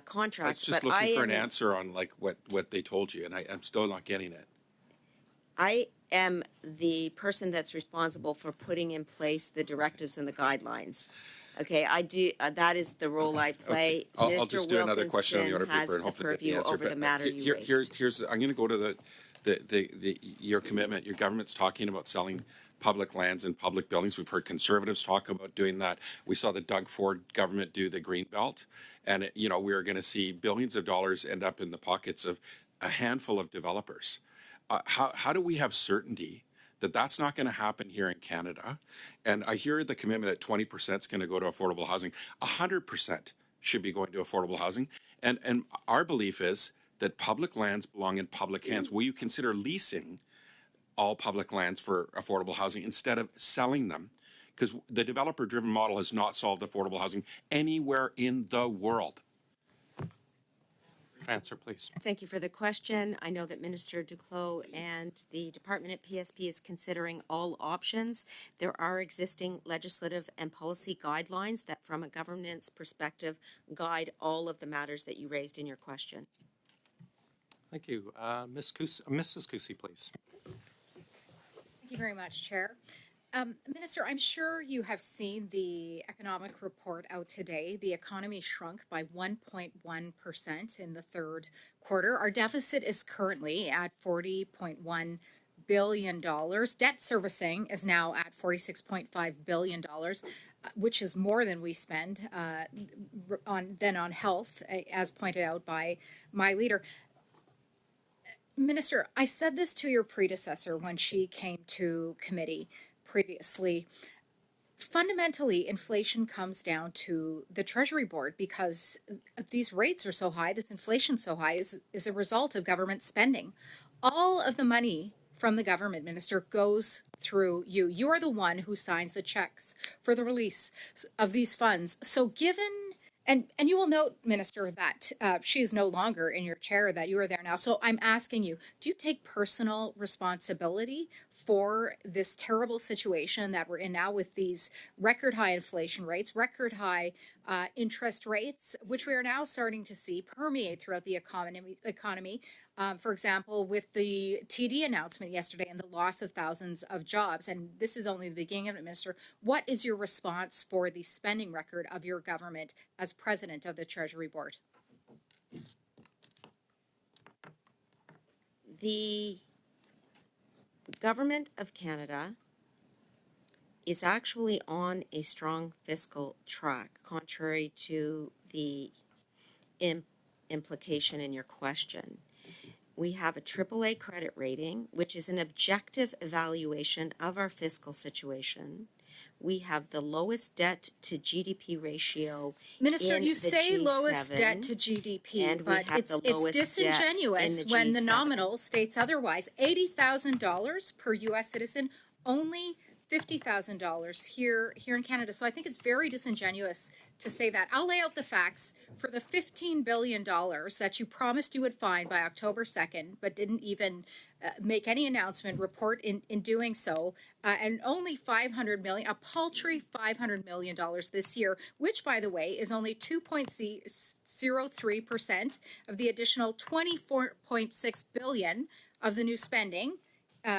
contracts. I was just looking for an answer on like what they told you, and I'm still not getting it. I am the person that's responsible for putting in place the directives and the guidelines. Okay, I do. That is the role I play. Okay. I'll just do another question on the order paper and hopefully get the answer. Over the matter you raised. I'm going to go to your commitment. Your government's talking about selling public lands and public buildings. We've heard Conservatives talk about doing that. We saw the Doug Ford government do the Greenbelt, and we're going to see billions of dollars end up in the pockets of a handful of developers. How do we have certainty that that's not going to happen here in Canada? And I hear the commitment that 20% is going to go to affordable housing. 100% should be going to affordable housing. And our belief is that public lands belong in public hands. Will you consider leasing all public lands for affordable housing instead of selling them? Because the developer-driven model has not solved affordable housing anywhere in the world. Answer, please. Thank you for the question. I know that Minister Duclos and the department at PSP is considering all options. There are existing legislative and policy guidelines that, from a governance perspective, guide all of the matters that you raised in your question. Thank you. Mrs. Cusi, please. Thank you very much, Chair. Minister, I'm sure you have seen the economic report out today. The economy shrunk by 1.1% in the third quarter. Our deficit is currently at $40.1 billion. Debt servicing is now at $46.5 billion, which is more than we spend on health, as pointed out by my leader. Minister, I said this to your predecessor when she came to committee previously. Fundamentally, inflation comes down to the Treasury Board because these rates are so high, this inflation so high is a result of government spending. All of the money from the government, Minister, goes through you. You are the one who signs the checks for the release of these funds. So given, and you will note, Minister, that she is no longer in your chair, that you are there now. So I'm asking you, do you take personal responsibility for this terrible situation that we're in now with these record high inflation rates, record high interest rates, which we are now starting to see permeate throughout the economy? For example, with the TD announcement yesterday and the loss of thousands of jobs, and this is only the beginning of it, Minister, what is your response for the spending record of your government as president of the Treasury Board? The Government of Canada is actually on a strong fiscal track, contrary to the implication in your question. We have a AAA credit rating, which is an objective evaluation of our fiscal situation. We have the lowest debt to GDP ratio. Minister, in you the say G7, lowest debt to GDP, and we but have the it's lowest debt disingenuous in the when the G7. nominal states otherwise. $80,000 per U.S. citizen, only $50,000 here in Canada. So I think it's very disingenuous to say that. I'll lay out the facts for the $15 billion that you promised you would find by October 2nd, but didn't even make any announcement, report in doing so, and only $500 million, a paltry $500 million this year, which, by the way, is only 2.03% of the additional $24.6 billion of the new spending.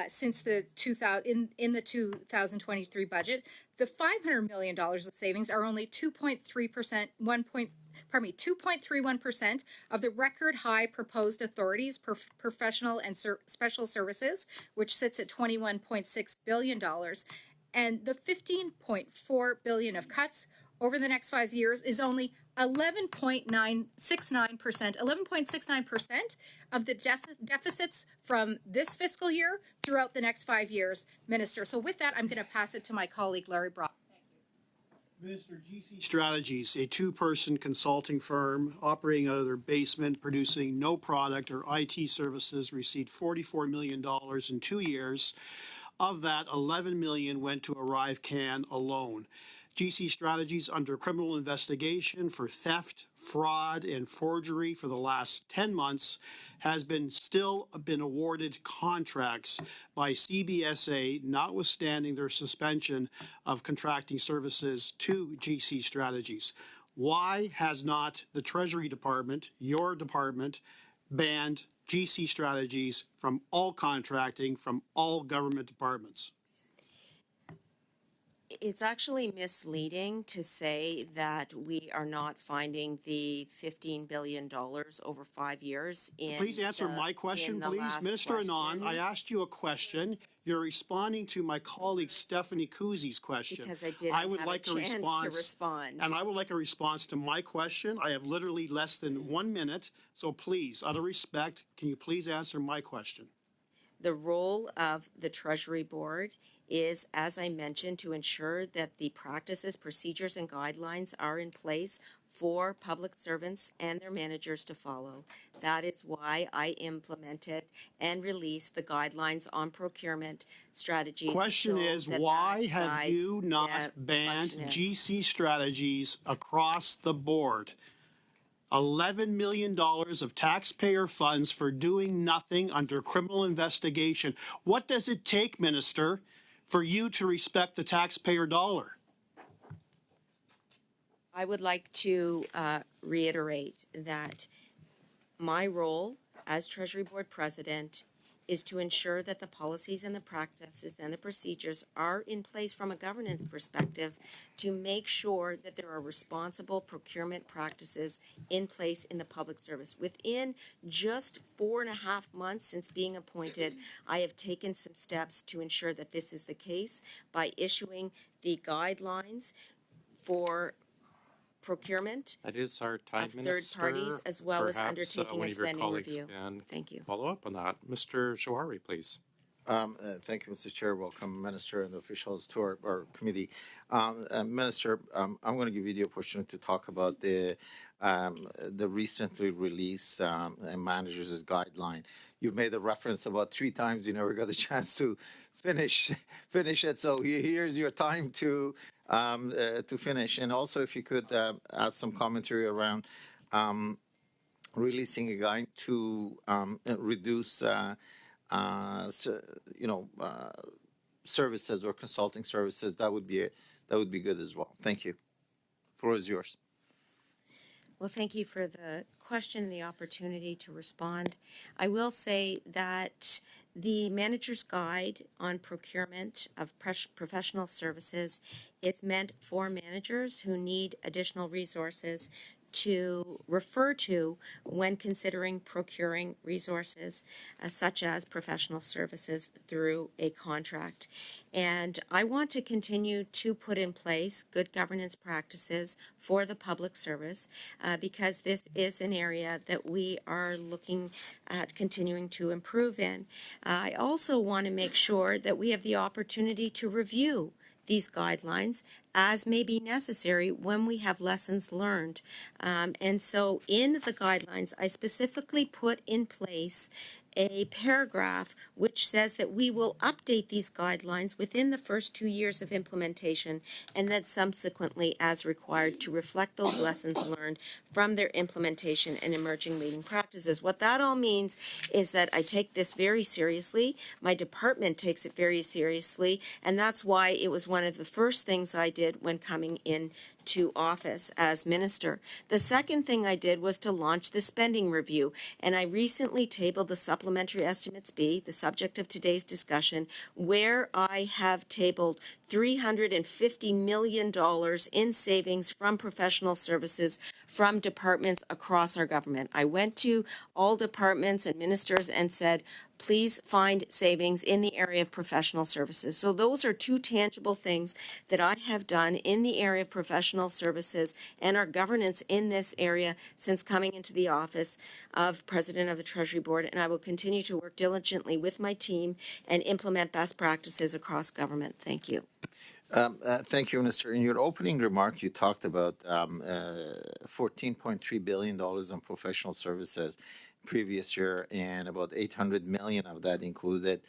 Since the 2023 budget, the $500 million of savings are only 2.31% of the record high proposed authorities, professional and special services, which sits at $21.6 billion, and the $15.4 billion of cuts over the next 5 years is only 11.69% of the deficits from this fiscal year throughout the next 5 years, Minister. So with that, I'm going to pass it to my colleague, Larry Brock. Minister, GC Strategies, a two-person consulting firm operating out of their basement, producing no product or IT services, received $44 million in 2 years. Of that, $11 million went to ArriveCan alone. GC Strategies under criminal investigation for theft, fraud, and forgery for the last 10 months has still been awarded contracts by CBSA, notwithstanding their suspension of contracting services to GC Strategies. Why has not the Treasury Department, your department, banned GC Strategies from all contracting from all government departments? It's actually misleading to say that we are not finding the $15 billion over 5 years in Please answer my question, please. Minister Anand, I asked you a question. You're responding to my colleague Stephanie Kuzi's question. Because I didn't I would have a like chance to respond. And I would like a response to my question. I have literally less than 1 minute. So please, out of respect, can you please answer my question? The role of the Treasury Board is, as I mentioned, to ensure that the practices, procedures, and guidelines are in place for public servants and their managers to follow. That is why I implemented and released the guidelines on procurement strategies. Question is, why have you not banned GC strategies across the board? $11 million of taxpayer funds for doing nothing under criminal investigation. What does it take, Minister, for you to respect the taxpayer dollar? I would like to reiterate that my role as Treasury Board President is to ensure that the policies and the practices and the procedures are in place from a governance perspective to make sure that there are responsible procurement practices in place in the public service. Within just 4.5 months since being appointed, I have taken some steps to ensure that this is the case by issuing the guidelines for procurement That is our time, of third Minister. parties, as well as Perhaps, undertaking one a of your spending colleagues review. can Thank you. follow up on that. Mr. Jawari, please. Thank you, Mr. Chair. Welcome, Minister and the officials to our committee. Minister, I'm going to give you the opportunity to talk about the recently released manager's guideline. You've made a reference about 3 times. You never got a chance to finish it. So here's your time to finish. And also, if you could add some commentary around releasing a guide to reduce services or consulting services, that would be good as well. Thank you. Floor is yours. Well, thank you for the question and the opportunity to respond. I will say that the manager's guide on procurement of professional services is meant for managers who need additional resources to refer to when considering procuring resources such as professional services through a contract. And I want to continue to put in place good governance practices for the public service because this is an area that we are looking at continuing to improve in. I also want to make sure that we have the opportunity to review these guidelines as may be necessary when we have lessons learned. And so in the guidelines, I specifically put in place a paragraph which says that we will update these guidelines within the first 2 years of implementation and then subsequently as required to reflect those lessons learned from their implementation and emerging leading practices. What that all means is that I take this very seriously, my department takes it very seriously, and that's why it was one of the first things I did when coming in to office as minister. The second thing I did was to launch the spending review, and I recently tabled the Supplementary Estimates B, the subject of today's discussion, where I have tabled $350 million in savings from professional services from departments across our government. I went to all departments and ministers and said, please find savings in the area of professional services. So those are 2 tangible things that I have done in the area of professional services and our governance in this area since coming into the office of President of the Treasury Board. And I will continue to work diligently with my team and implement best practices across government. Thank you. Thank you, Minister. In your opening remark, you talked about $14.3 billion on professional services previous year, and about 800 million of that included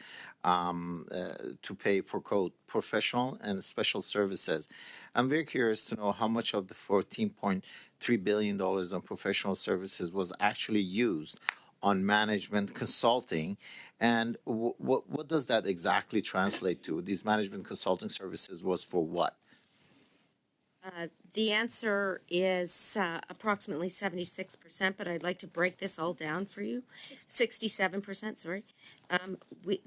to pay for quote professional and special services. I'm very curious to know how much of the $14.3 billion on professional services was actually used on management consulting, and what does that exactly translate to? These management consulting services was for what? The answer is approximately 76%, but I'd like to break this all down for you. 67%, sorry.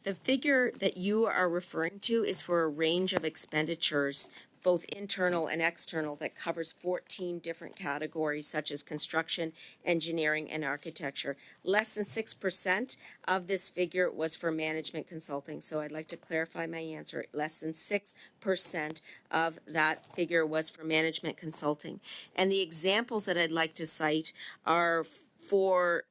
The figure that you are referring to is for a range of expenditures, both internal and external, that covers 14 different categories such as construction, engineering, and architecture. Less than 6% of this figure was for management consulting. So I'd like to clarify my answer. Less than 6% of that figure was for management consulting. And the examples that I'd like to cite are for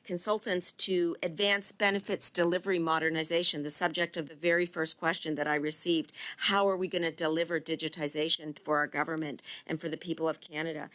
consultants to advance benefits delivery modernization, the subject of the very first question that I received. How are we going to deliver digitization for our government and for the people of Canada?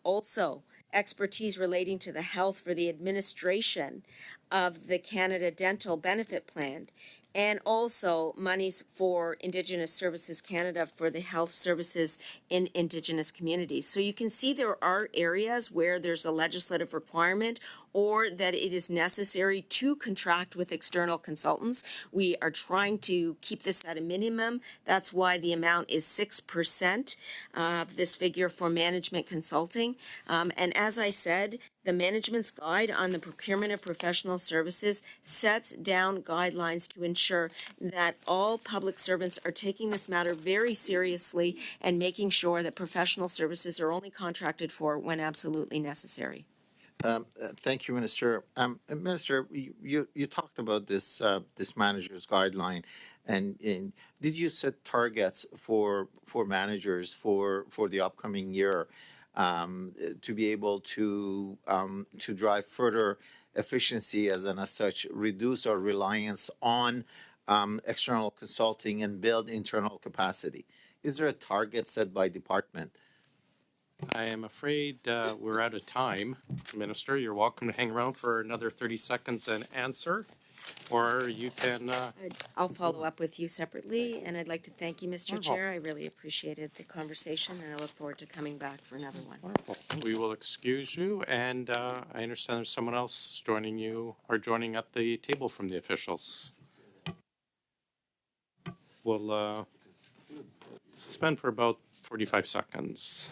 Also, expertise relating to the health for the administration of the Canada Dental Benefit Plan, and also monies for Indigenous Services Canada for the health services in Indigenous communities. So you can see there are areas where there's a legislative requirement or that it is necessary to contract with external consultants. We are trying to keep this at a minimum. That's why the amount is 6% of this figure for management consulting. And as I said, the Management's Guide on the Procurement of Professional Services sets down guidelines to ensure that all public servants are taking this matter very seriously and making sure that professional services are only contracted for when absolutely necessary. Thank you, Minister. Minister, you talked about this manager's guideline, and did you set targets for managers for the upcoming year to be able to drive further efficiency as such, reduce our reliance on external consulting and build internal capacity? Is there a target set by department? I am afraid we're out of time. Minister, you're welcome to hang around for another 30 seconds and answer, or you can... I'll follow up with you separately, and I'd like to thank you, Mr. Wonderful. Chair. I really appreciated the conversation, and I look forward to coming back for another one. Wonderful. We will excuse you, and I understand there's someone else joining you or joining at the table from the officials. We'll suspend for about 45 seconds.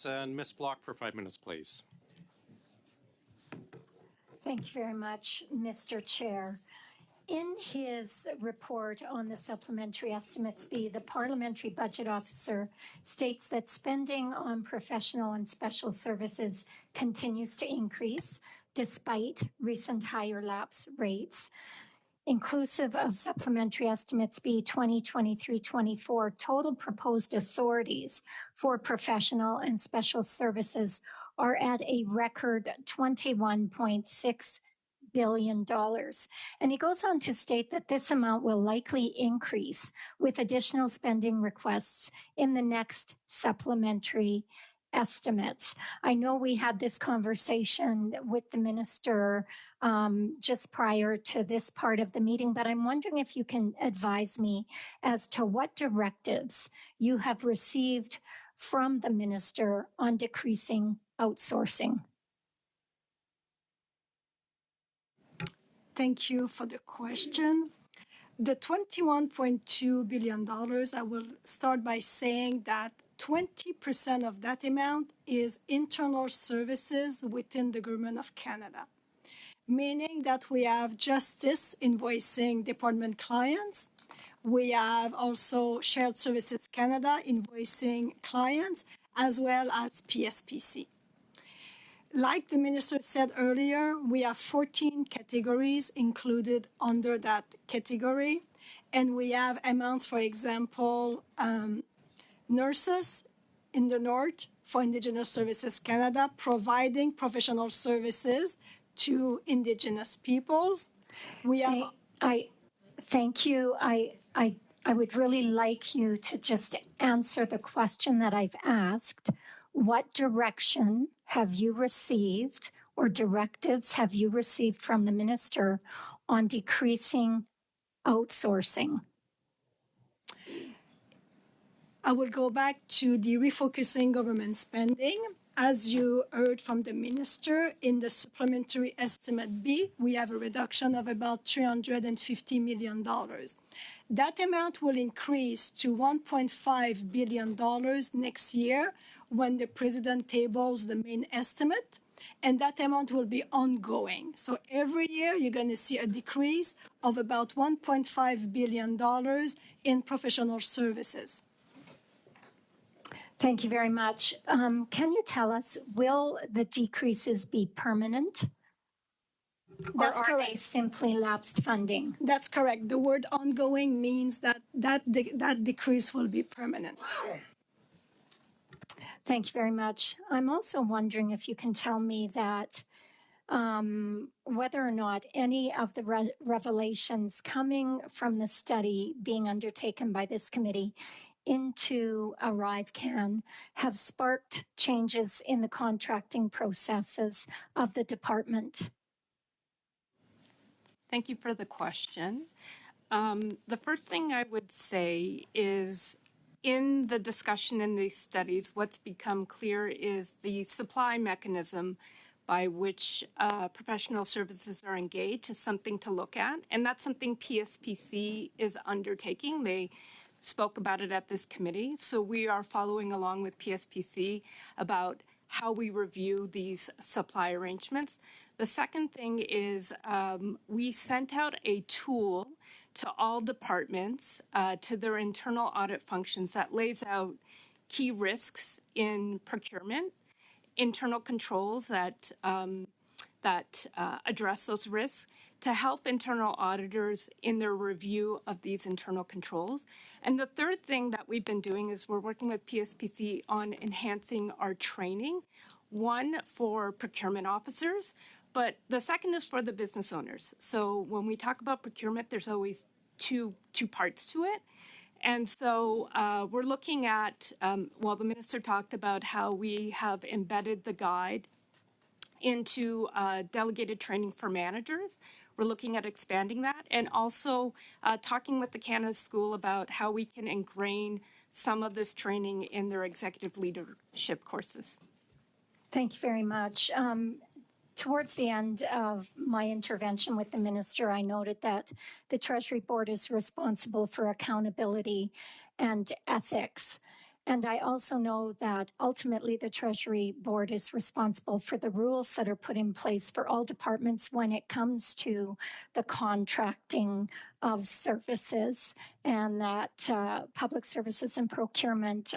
And Ms. Block for 5 minutes, please. Thank you very much, Mr. Chair. In his report on the supplementary estimates B, the Parliamentary Budget Officer states that spending on professional and special services continues to increase despite recent higher lapse rates. Inclusive of supplementary estimates B 2023-24, total proposed authorities for professional and special services are at a record $21.6 billion. And he goes on to state that this amount will likely increase with additional spending requests in the next supplementary estimates. I know we had this conversation with the minister just prior to this part of the meeting, but I'm wondering if you can advise me as to what directives you have received from the minister on decreasing outsourcing. Thank you for the question. The $21.2 billion, I will start by saying that 20% of that amount is internal services within the Government of Canada, meaning that we have justice invoicing department clients. We have also Shared Services Canada invoicing clients, as well as PSPC. Like the minister said earlier, we have 14 categories included under that category, and we have amounts, for example, nurses, in the north for Indigenous Services Canada, providing professional services to Indigenous peoples. We have. Thank you. I would really like you to just answer the question that I've asked. What direction have you received or directives have you received from the minister on decreasing outsourcing? I will go back to the refocusing government spending. As you heard from the minister, in the supplementary estimate B, we have a reduction of about $350 million. That amount will increase to $1.5 billion next year when the president tables the main estimate, and that amount will be ongoing. So every year you're going to see a decrease of about $1.5 billion in professional services. Thank you very much. Can you tell us, will the decreases be permanent? That's or are correct. they simply lapsed funding? That's correct. The word ongoing means that decrease will be permanent. Thank you very much. I'm also wondering if you can tell me that whether or not any of the revelations coming from the study being undertaken by this committee into ArriveCAN have sparked changes in the contracting processes of the department. Thank you for the question. The first thing I would say is in the discussion in these studies, what's become clear is the supply mechanism by which professional services are engaged is something to look at. And that's something PSPC is undertaking. They spoke about it at this committee. So we are following along with PSPC about how we review these supply arrangements. The second thing is we sent out a tool to all departments, to their internal audit functions that lays out key risks in procurement, internal controls that address those risks, to help internal auditors in their review of these internal controls. And the third thing that we've been doing is we're working with PSPC on enhancing our training, one for procurement officers, but the second is for the business owners. So when we talk about procurement, there's always two parts to it. And so we're looking at, well, the minister talked about how we have embedded the guide into delegated training for managers. We're looking at expanding that and also talking with the Canada School about how we can ingrain some of this training in their executive leadership courses. Thank you very much. Towards the end of my intervention with the minister, I noted that the Treasury Board is responsible for accountability and ethics. And I also know that ultimately the Treasury Board is responsible for the rules that are put in place for all departments when it comes to the contracting of services, and that public services and procurement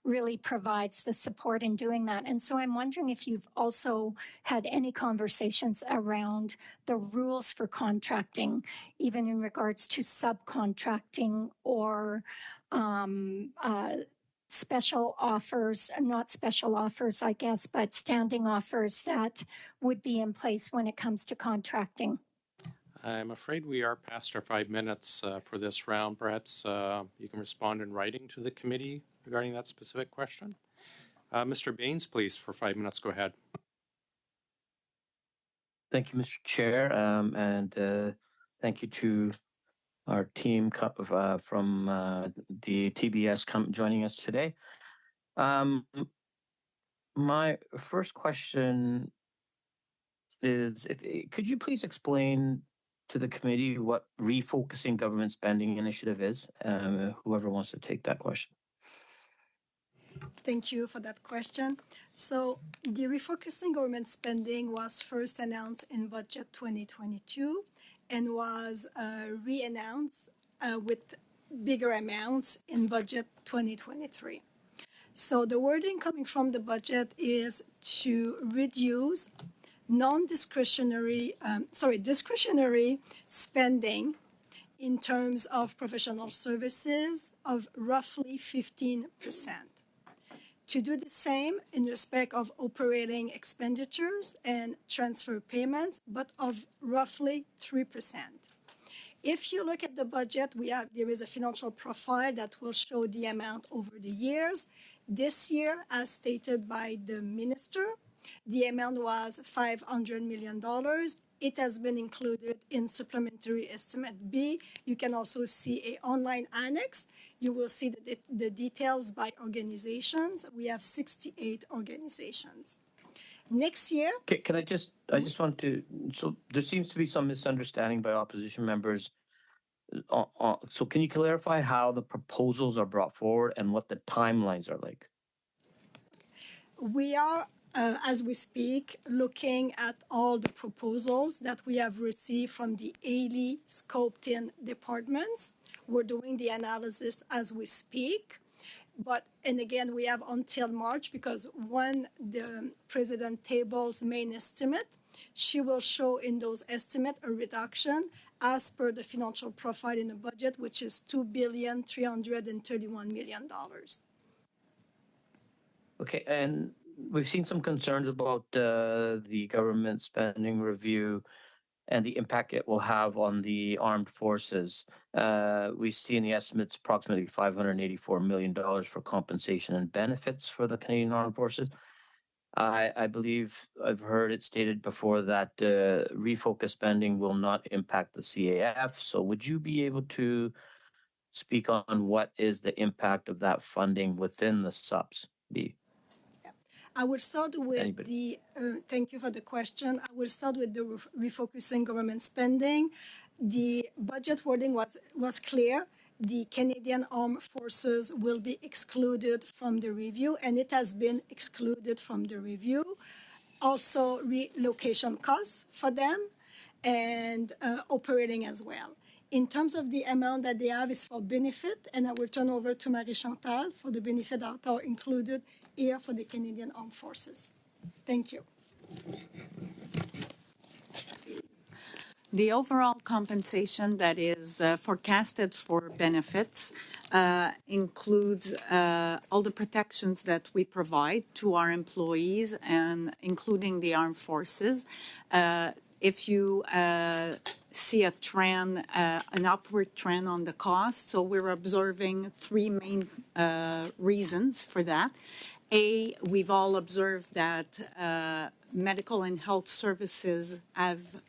really provides the support in doing that. And so I'm wondering if you've also had any conversations around the rules for contracting, even in regards to subcontracting or special offers, not special offers, I guess, but standing offers that would be in place when it comes to contracting. I'm afraid we are past our 5 minutes for this round. Perhaps you can respond in writing to the committee regarding that specific question. Mr. Baines, please, for 5 minutes. Go ahead. Thank you, Mr. Chair, and thank you to our team from the TBS joining us today. My first question is, could you please explain to the committee what refocusing government spending initiative is? Whoever wants to take that question. Thank you for that question. So the refocusing government spending was first announced in budget 2022 and was re-announced with bigger amounts in budget 2023. So the wording coming from the budget is to reduce discretionary spending in terms of professional services of roughly 15%. to do the same in respect of operating expenditures and transfer payments, but of roughly 3%. If you look at the budget, there is a financial profile that will show the amount over the years. This year, as stated by the minister, the amount was $500 million. It has been included in Supplementary Estimate B. You can also see an online annex. You will see the details by organizations. We have 68 organizations. Next year. Can I just want to, so there seems to be some misunderstanding by opposition members. So can you clarify how the proposals are brought forward and what the timelines are like? We are, as we speak, looking at all the proposals that we have received from the ALE scoped-in departments. We're doing the analysis as we speak. And again, we have until March, because when the president tables main estimate, she will show in those estimates a reduction as per the financial profile in the budget, which is $2,331 million. Okay, and we've seen some concerns about the government spending review and the impact it will have on the armed forces. We see in the estimates approximately $584 million for compensation and benefits for the Canadian Armed Forces. I believe I've heard it stated before that refocus spending will not impact the CAF. So would you be able to speak on what is the impact of that funding within the subs? I will start with thank you for the question. I will start with the refocusing government spending. The budget wording was clear. The Canadian Armed Forces will be excluded from the review, and it has been excluded from the review. Also, relocation costs for them and operating as well. In terms of the amount that they have is for benefit, and I will turn over to Marie Chantal for the benefit that are included here for the Canadian Armed Forces. Thank you. The overall compensation that is forecasted for benefits includes all the protections that we provide to our employees, and including the armed forces. If you see a trend, an upward trend on the cost, so we're observing three main reasons for that. We've all observed that medical and health services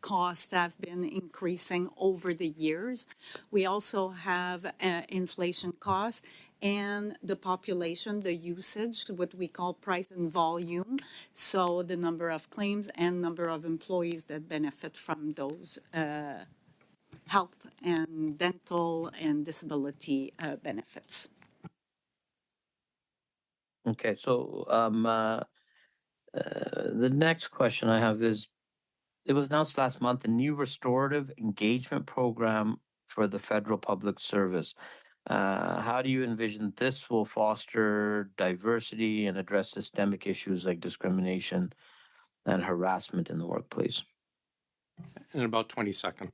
costs have been increasing over the years. We also have inflation costs and the population, the usage, what we call price and volume. So the number of claims and number of employees that benefit from those health and dental and disability benefits. Okay, so the next question I have is, it was announced last month a new restorative engagement program for the federal public service. How do you envision this will foster diversity and address systemic issues like discrimination and harassment in the workplace? In about 20 seconds.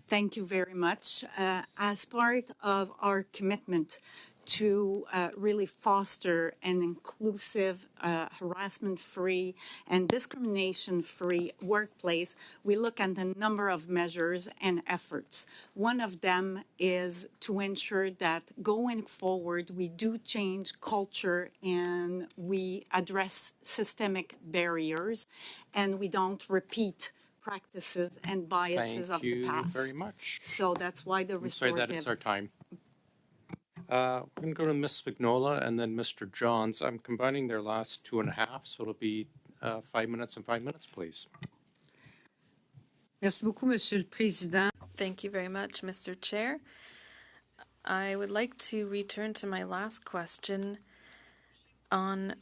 Thank you very much. As part of our commitment to really foster an inclusive, harassment-free, and discrimination-free workplace, we look at a number of measures and efforts. One of them is to ensure that going forward, we do change culture and we address systemic barriers, and we don't repeat practices and biases of the past. Thank you very much. So that's why the restorative... Sorry, that is our time. We're going to go to Ms. Vignola and then Mr. Johns. I'm combining their last 2.5, so it'll be 5 minutes and 5 minutes, please. Merci beaucoup, Monsieur le Président. Thank you very much, Mr. Chair. I would like to return to my last question on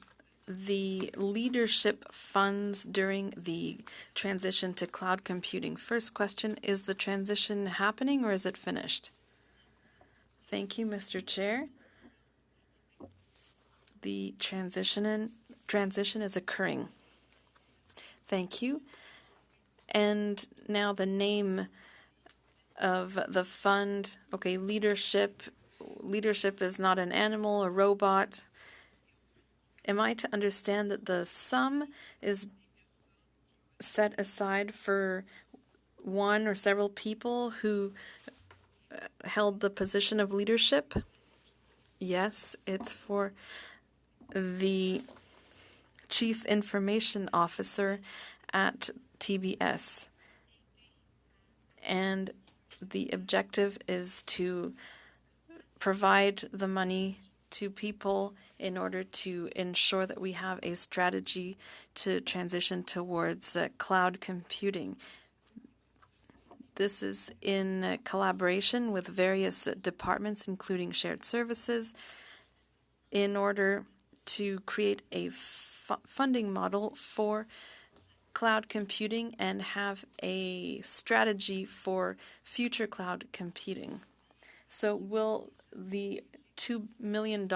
the leadership funds during the transition to cloud computing. First question, is the transition happening or is it finished? Thank you, Mr. Chair. The transition is occurring. Thank you. And now the name of the fund. Okay, leadership. Leadership is not an animal, a robot. am I to understand that the sum is set aside for one or several people who held the position of leadership? Yes, it's for the Chief Information Officer at TBS. And the objective is to provide the money to people in order to ensure that we have a strategy to transition towards cloud computing. This is in collaboration with various departments, including shared services, in order to create a funding model for cloud computing and have a strategy for future cloud computing. So will the $2 million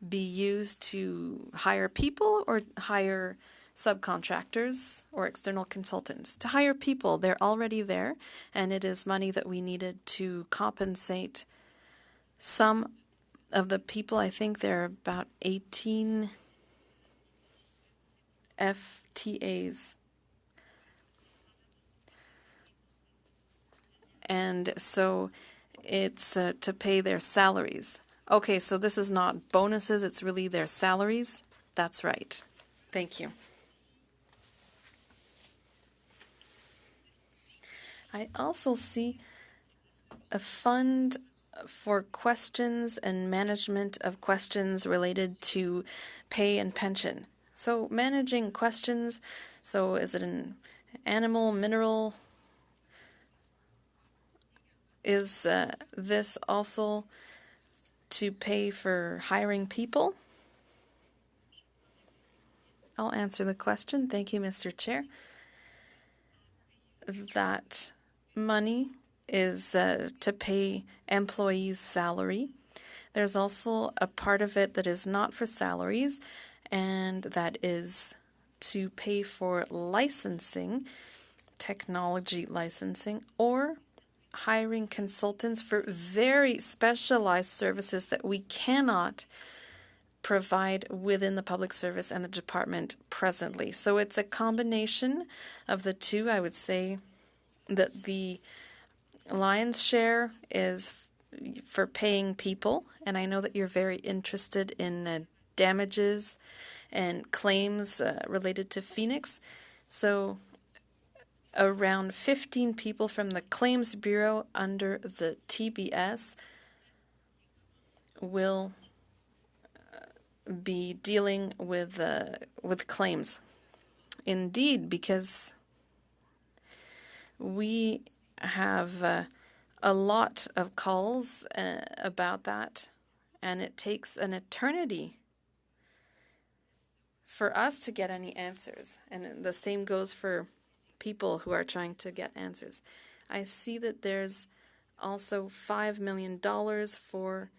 be used to hire people or hire subcontractors or external consultants? To hire people, they're already there, and it is money that we needed to compensate some of the people. I think there are about 18 FTAs. And so it's to pay their salaries. Okay, so this is not bonuses, it's really their salaries. That's right. Thank you. I also see a fund for questions and management of questions related to pay and pension. So managing questions, so is it an animal, mineral? Is this also to pay for hiring people? I'll answer the question. Thank you, Mr. Chair. That money is to pay employees' salary. There's also a part of it that is not for salaries, and that is to pay for licensing, technology licensing, or hiring consultants for very specialized services that we cannot provide within the public service and the department presently. So it's a combination of the two. I would say that the lion's share is for paying people, and I know that you're very interested in damages and claims related to Phoenix. So around 15 people from the Claims Bureau under the TBS will be dealing with claims. Indeed, because we have a lot of calls about that, and it takes an eternity for us to get any answers. And the same goes for people who are trying to get answers. I see that there's also $5 million for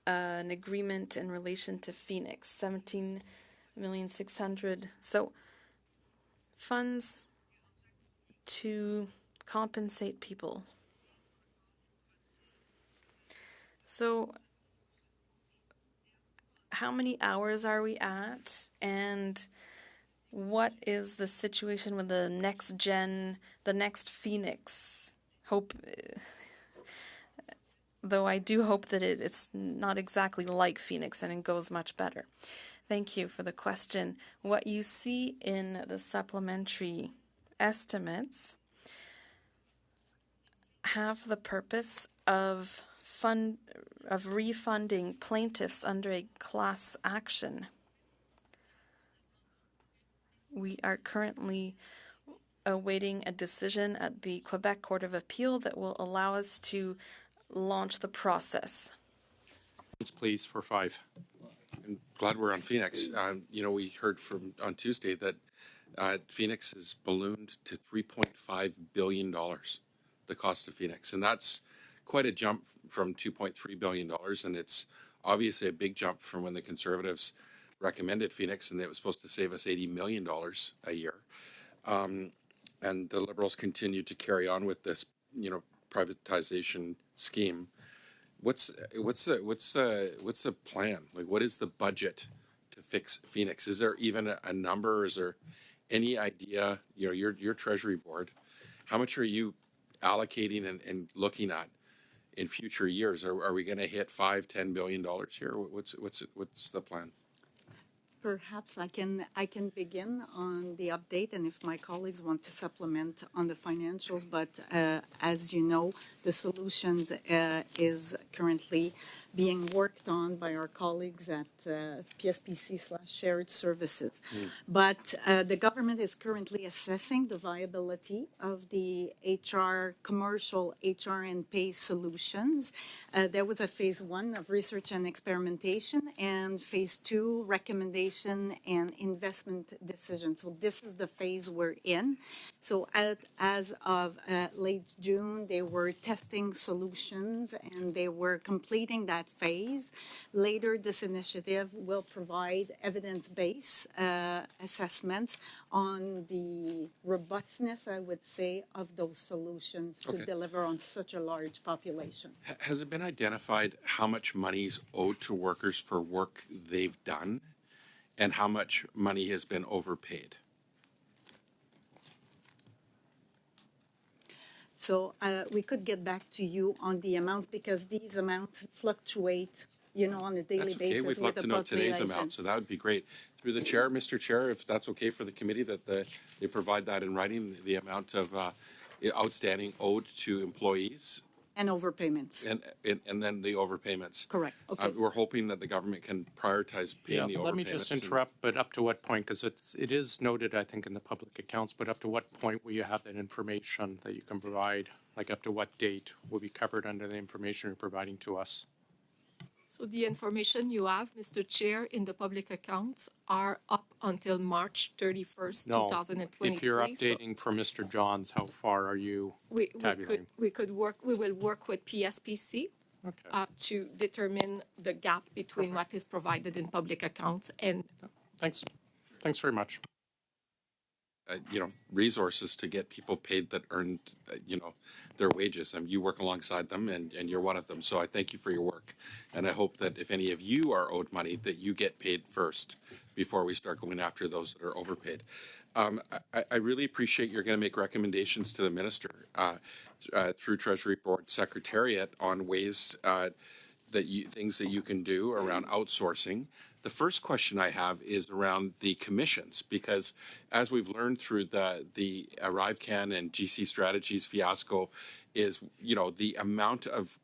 an agreement in relation to Phoenix, 17,600,000. So funds to compensate people. So how many hours are we at? And what is the situation with the next gen, the next Phoenix? Though I do hope that it's not exactly like Phoenix and it goes much better. Thank you for the question. What you see in the supplementary estimates have the purpose of refunding plaintiffs under a class action. We are currently awaiting a decision at the Quebec Court of Appeal that will allow us to launch the process. Please, for 5. I'm glad we're on Phoenix. We heard on Tuesday that Phoenix has ballooned to $3.5 billion, the cost of Phoenix. And that's quite a jump from $2.3 billion. And it's obviously a big jump from when the Conservatives recommended Phoenix, and it was supposed to save us $80 million a year. And the Liberals continue to carry on with this, privatization scheme. what's the plan? Like, what is the budget to fix Phoenix? Is there even a number? Is there any idea? You know, your Treasury board, how much are you allocating and looking at in future years? Are we going to hit $5-10 billion here? What's the plan? Perhaps I can begin on the update, and if my colleagues want to supplement on the financials. But as you know, the solutions is currently being worked on by our colleagues at PSPC/Shared Services. But the government is currently assessing the viability of the commercial HR and pay solutions. There was a phase 1 of research and experimentation, and phase 2 recommendation and investment decision. So this is the phase we're in. So as of late June, they were testing solutions and they were completing that phase. Later, this initiative will provide evidence-based assessments on the robustness, I would say, of those solutions to deliver on such a large population. Has it been identified how much money is owed to workers for work they've done and how much money has been overpaid? So we could get back to you on the amounts because these amounts fluctuate, on a daily basis. We'd love to know today's amount, so that would be great. Through the chair, Mr. Chair, if that's okay for the committee, that they provide that in writing, the amount of outstanding owed to employees. And overpayments. And then the overpayments. Correct. Okay. We're hoping that the government can prioritize paying the overpayments. Let me just interrupt, but up to what point, because it is noted, I think, in the public accounts, but up to what point will you have that information that you can provide? Like up to what date will be covered under the information you're providing to us? So the information you have, Mr. Chair, in the public accounts are up until March 31st, 2023. If you're updating for Mr. Johns, how far are you tabulating? We will work with PSPC to determine the gap between what is provided in public accounts and. Thanks very much. Resources to get people paid that earned, their wages. You work alongside them and you're one of them. So I thank you for your work. And I hope that if any of you are owed money, that you get paid first before we start going after those that are overpaid. I really appreciate you're going to make recommendations to the minister through Treasury Board Secretariat on ways things that you can do around outsourcing. The first question I have is around the commissions, because as we've learned through the ArriveCan and GC Strategies fiasco is, the amount of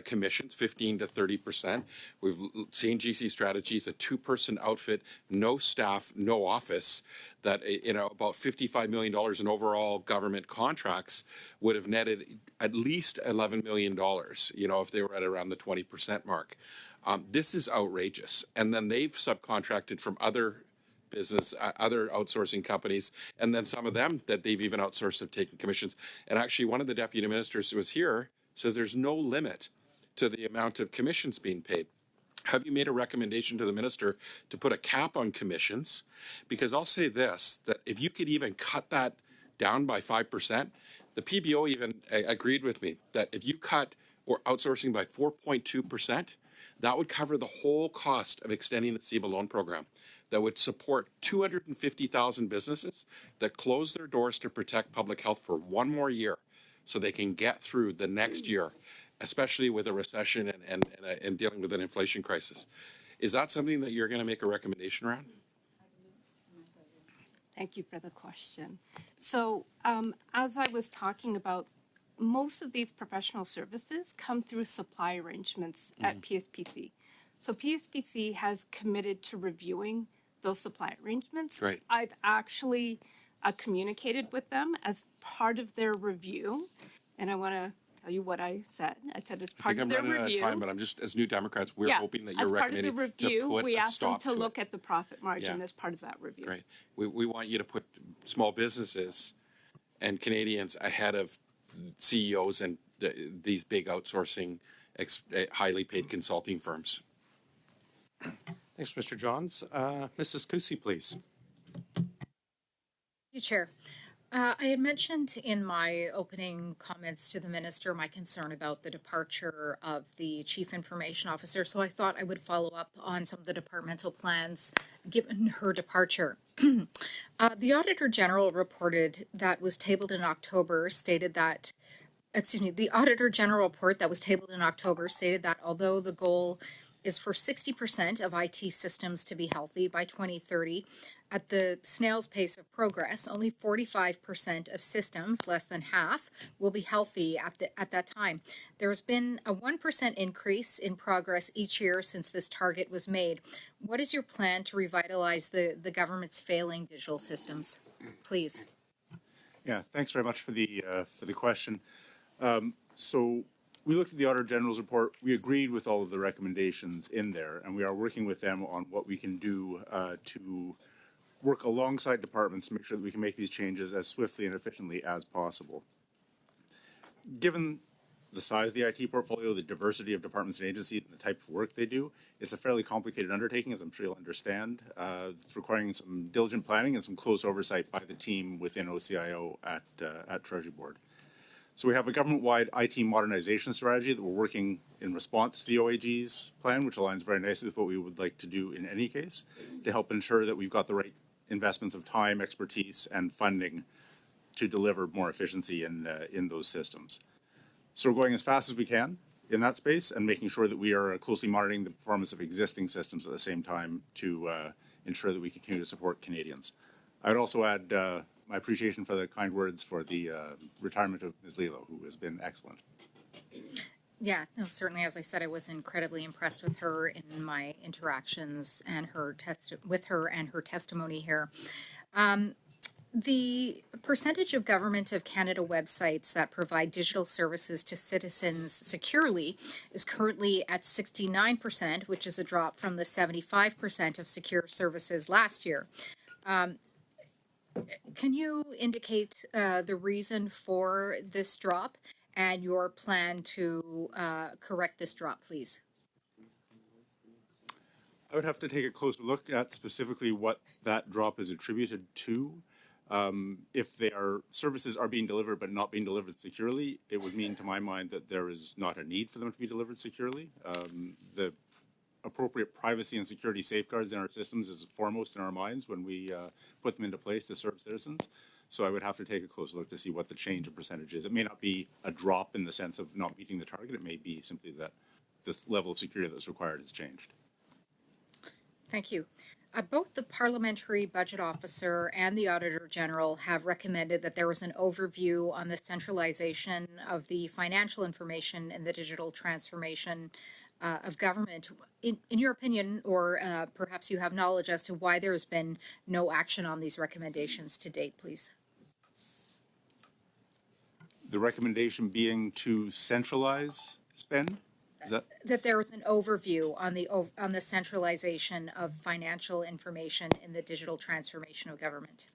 commissions, 15 to 30%. We've seen GC Strategies, a 2-person outfit, no staff, no office, that, about $55 million in overall government contracts would have netted at least $11 million, if they were at around the 20% mark. This is outrageous. And then they've subcontracted from other other outsourcing companies, and then some of them that they've even outsourced have taken commissions. And actually, one of the deputy ministers who was here says there's no limit to the amount of commissions being paid. Have you made a recommendation to the minister to put a cap on commissions? Because I'll say this, that if you could even cut that down by 5%, the PBO even agreed with me that if you cut or outsourcing by 4.2%, that would cover the whole cost of extending the CEBA loan program. That would support 250,000 businesses that close their doors to protect public health for one more year so they can get through the next year, especially with a recession and dealing with an inflation crisis. Is that something that you're going to make a recommendation around? Thank you for the question. So as I was talking about, most of these professional services come through supply arrangements at PSPC. So PSPC has committed to reviewing those supply arrangements. Right. I've actually communicated with them as part of their review, and I want to tell you what I said. I said as part of their review. I think I'm running out of time, but I'm just, as New Democrats, we're hoping that you're recommending to put a stop to it. As part of the review, we asked them to look at the profit margin as part of that review. Great. We want you to put small businesses and Canadians ahead of CEOs and these big outsourcing, highly paid consulting firms. Thanks, Mr. Johns. Mrs. Cusi, please. Thank you, Chair. I had mentioned in my opening comments to the minister my concern about the departure of the chief information officer, so I thought I would follow up on some of the departmental plans given her departure. The Auditor General reported that was tabled in October stated that, the Auditor General report that was tabled in October stated that although the goal is for 60% of IT systems to be healthy by 2030, at the snail's pace of progress, only 45% of systems, less than half, will be healthy at that time. There has been a 1% increase in progress each year since this target was made. What is your plan to revitalize the government's failing digital systems? Please. Yeah, thanks very much for the question. So we looked at the Auditor General's report. We agreed with all of the recommendations in there, and we are working with them on what we can do to work alongside departments to make sure that we can make these changes as swiftly and efficiently as possible. Given the size of the IT portfolio, the diversity of departments and agencies, and the type of work they do, it's a fairly complicated undertaking, as I'm sure you'll understand. It's requiring some diligent planning and some close oversight by the team within OCIO at Treasury Board. So we have a government-wide IT modernization strategy that we're working in response to the OAG's plan, which aligns very nicely with what we would like to do in any case, to help ensure that we've got the right investments of time, expertise, and funding to deliver more efficiency in those systems. So we're going as fast as we can in that space and making sure that we are closely monitoring the performance of existing systems at the same time to ensure that we continue to support Canadians. I would also add my appreciation for the kind words for the retirement of Ms. Lilo, who has been excellent. Yeah, no, certainly. As I said, I was incredibly impressed with her in my interactions and with her and her testimony here. The percentage of Government of Canada websites that provide digital services to citizens securely is currently at 69%, which is a drop from the 75% of secure services last year. Can you indicate the reason for this drop and your plan to correct this drop, please? I would have to take a closer look at specifically what that drop is attributed to. If services are being delivered but not being delivered securely, it would mean to my mind that there is not a need for them to be delivered securely. The appropriate privacy and security safeguards in our systems is foremost in our minds when we put them into place to serve citizens. So I would have to take a close look to see what the change in percentage is. It may not be a drop in the sense of not meeting the target. It may be simply that this level of security that's required has changed. Thank you. Both the Parliamentary Budget Officer and the Auditor General have recommended that there was an overview on the centralization of the financial information and the digital transformation of government. In your opinion, or perhaps you have knowledge as to why there has been no action on these recommendations to date, please. The recommendation being to centralize spend? Is that there was an overview on the centralization of financial information in the digital transformation of government.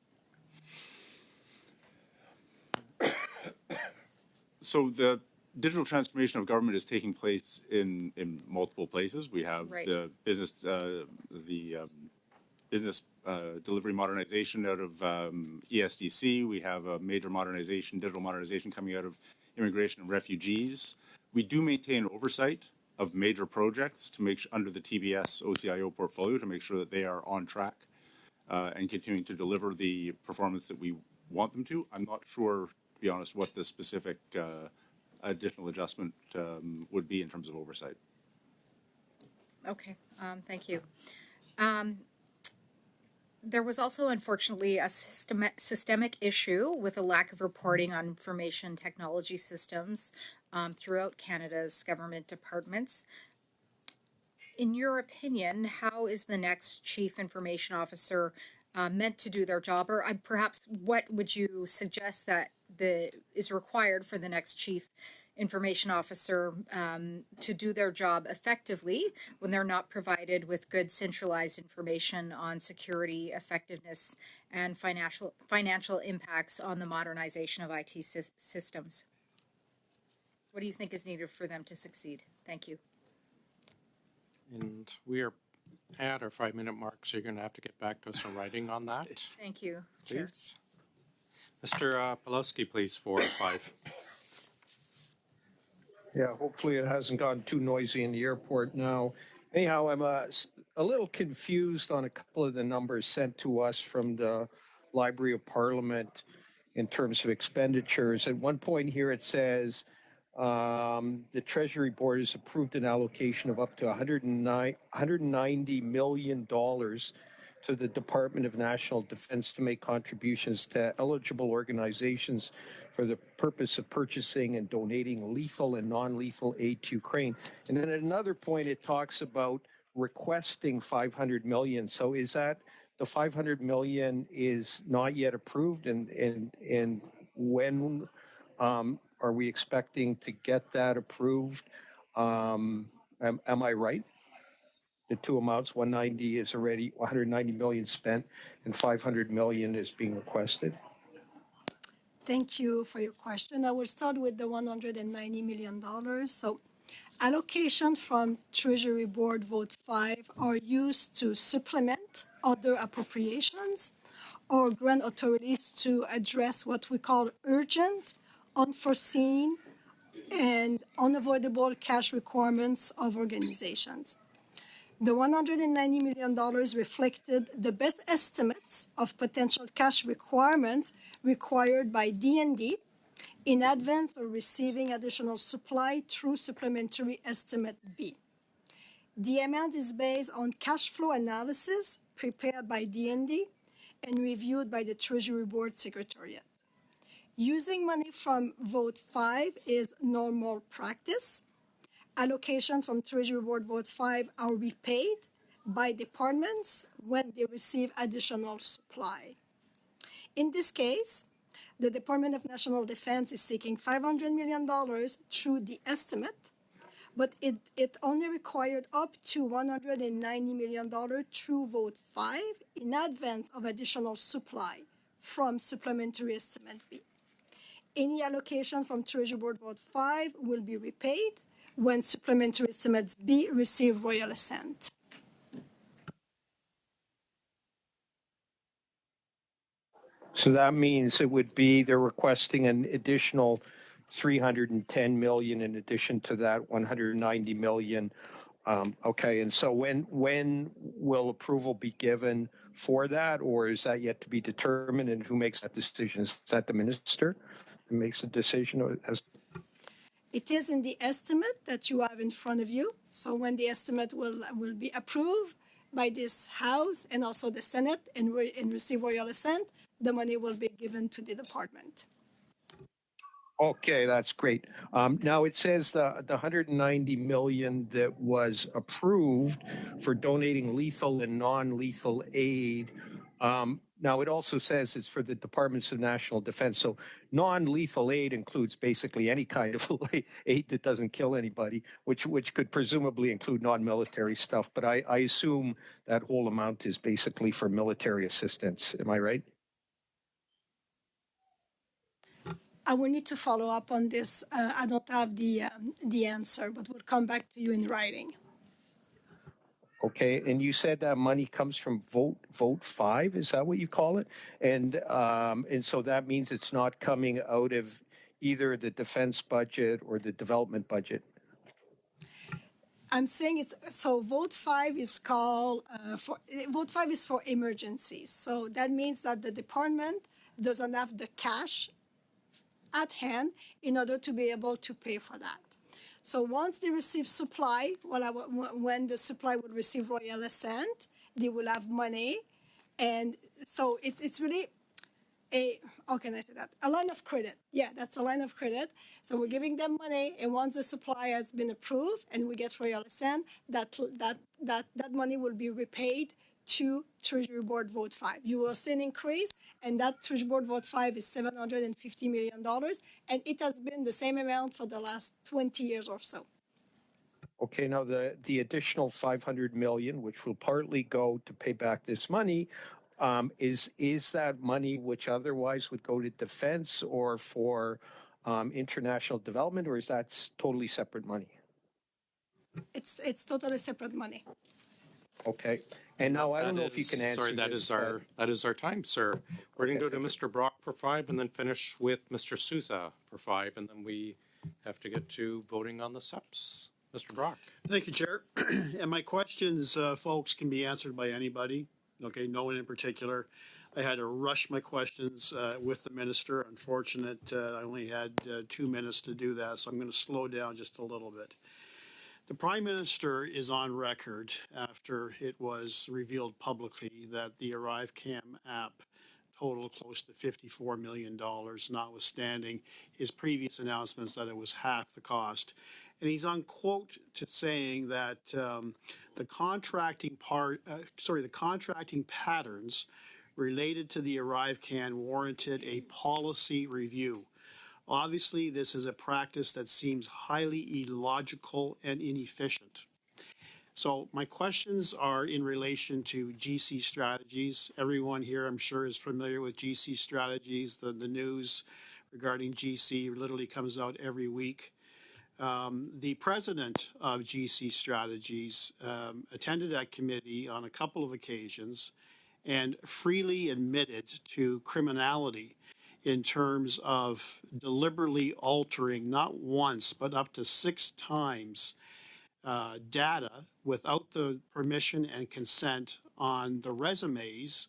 So the digital transformation of government is taking place in multiple places. We have the business delivery modernization out of ESDC. We have a major modernization, digital modernization coming out of immigration and refugees. We do maintain oversight of major projects to make under the TBS OCIO portfolio to make sure that they are on track and continuing to deliver the performance that we want them to. I'm not sure, to be honest, what the specific additional adjustment would be in terms of oversight. Okay, thank you. There was also, unfortunately, a systemic issue with a lack of reporting on information technology systems throughout Canada's government departments. In your opinion, how is the next Chief Information Officer meant to do their job? Or perhaps what would you suggest that is required for the next Chief Information Officer to do their job effectively when they're not provided with good centralized information on security, effectiveness, and financial impacts on the modernization of IT systems? What do you think is needed for them to succeed? Thank you. And we are at our 5-minute mark, so you're going to have to get back to us in writing on that. Thank you, Chair. Please. Mr. Pawlowski, please, 4 or 5. Yeah, hopefully it hasn't gotten too noisy in the airport now. Anyhow, I'm a little confused on a couple of the numbers sent to us from the Library of Parliament in terms of expenditures. At one point here it says the Treasury Board has approved an allocation of up to $190 million to the Department of National Defense to make contributions to eligible organizations for the purpose of purchasing and donating lethal and non-lethal aid to Ukraine. And then at another point, it talks about requesting $500 million. So is that the $500 million is not yet approved? And when are we expecting to get that approved? Am I right? The two amounts, 190 is already 190 million spent and 500 million is being requested. Thank you for your question. I will start with the $190 million. So allocation from Treasury Board Vote 5 are used to supplement other appropriations or grant authorities to address what we call urgent, unforeseen, and unavoidable cash requirements of organizations. The $190 million reflected the best estimates of potential cash requirements required by DND in advance of receiving additional supply through Supplementary Estimate B. The amount is based on cash flow analysis prepared by DND and reviewed by the Treasury Board Secretariat. Using money from Vote 5 is normal practice. Allocations from Treasury Board Vote 5 are repaid by departments when they receive additional supply. In this case, the Department of National Defense is seeking $500 million through the estimate, but it only required up to $190 million through Vote 5 in advance of additional supply from Supplementary Estimate B. Any allocation from Treasury Board Vote 5 will be repaid when Supplementary Estimates B receive royal assent. So that means it would be they're requesting an additional 310 million in addition to that 190 million. Okay, and so when will approval be given for that, or is that yet to be determined? And who makes that decision? Is that the minister who makes the decision? It is in the estimate that you have in front of you. So when the estimate will be approved by this House and also the Senate and receive royal assent, the money will be given to the department. Okay, that's great. Now it says the 190 million that was approved for donating lethal and non-lethal aid. Now it also says it's for the Departments of National Defense. So non-lethal aid includes basically any kind of aid that doesn't kill anybody, which could presumably include non-military stuff. But I assume that whole amount is basically for military assistance. Am I right? I will need to follow up on this. I don't have the answer, but we'll come back to you in writing. Okay, and you said that money comes from Vote 5. Is that what you call it? And so that means it's not coming out of either the defense budget or the development budget. I'm saying it. So Vote 5 is called Vote 5 is for emergencies. So that means that the department doesn't have the cash at hand in order to be able to pay for that. So once they receive supply, when the supply would receive royal assent, they will have money. And so it's really how can I say that? A line of credit. Yeah, that's a line of credit. So we're giving them money, and once the supply has been approved and we get royal assent, that money will be repaid to Treasury Board Vote 5. You will see an increase, and that Treasury Board Vote 5 is $750 million, and it has been the same amount for the last 20 years or so. Okay, now the additional 500 million, which will partly go to pay back this money, is that money which otherwise would go to defense or for international development, or is that totally separate money? It's totally separate money. Okay, And now I don't That know if you can is- answer Sorry, this, that is our time, sir. We're going to go to Mr. Brock for 5 and then finish with Mr. Souza for 5, and then we have to get to voting on the SEPs. Mr. Brock. Thank you, Chair. And my questions, folks, can be answered by anybody. Okay, no one in particular. I had to rush my questions with the minister. Unfortunate, I only had 2 minutes to do that, so I'm going to slow down just a little bit. The Prime Minister is on record after it was revealed publicly that the ArriveCam app totaled close to $54 million, notwithstanding his previous announcements that it was half the cost. And he's on quote to saying that the contracting patterns related to the ArriveCam warranted a policy review. Obviously, this is a practice that seems highly illogical and inefficient. So my questions are in relation to GC Strategies. Everyone here, I'm sure, is familiar with GC Strategies. The news regarding GC literally comes out every week. The president of GC Strategies attended that committee on a couple of occasions and freely admitted to criminality in terms of deliberately altering not once but up to 6 times data without the permission and consent on the resumes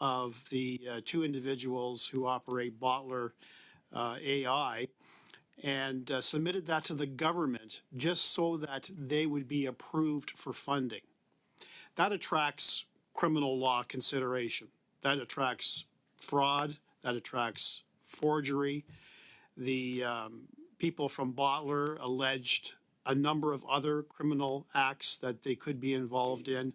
of the 2 individuals who operate Bottler AI, and submitted that to the government just so that they would be approved for funding. That attracts criminal law consideration. That attracts fraud. That attracts forgery. The people from Bottler alleged a number of other criminal acts that they could be involved in.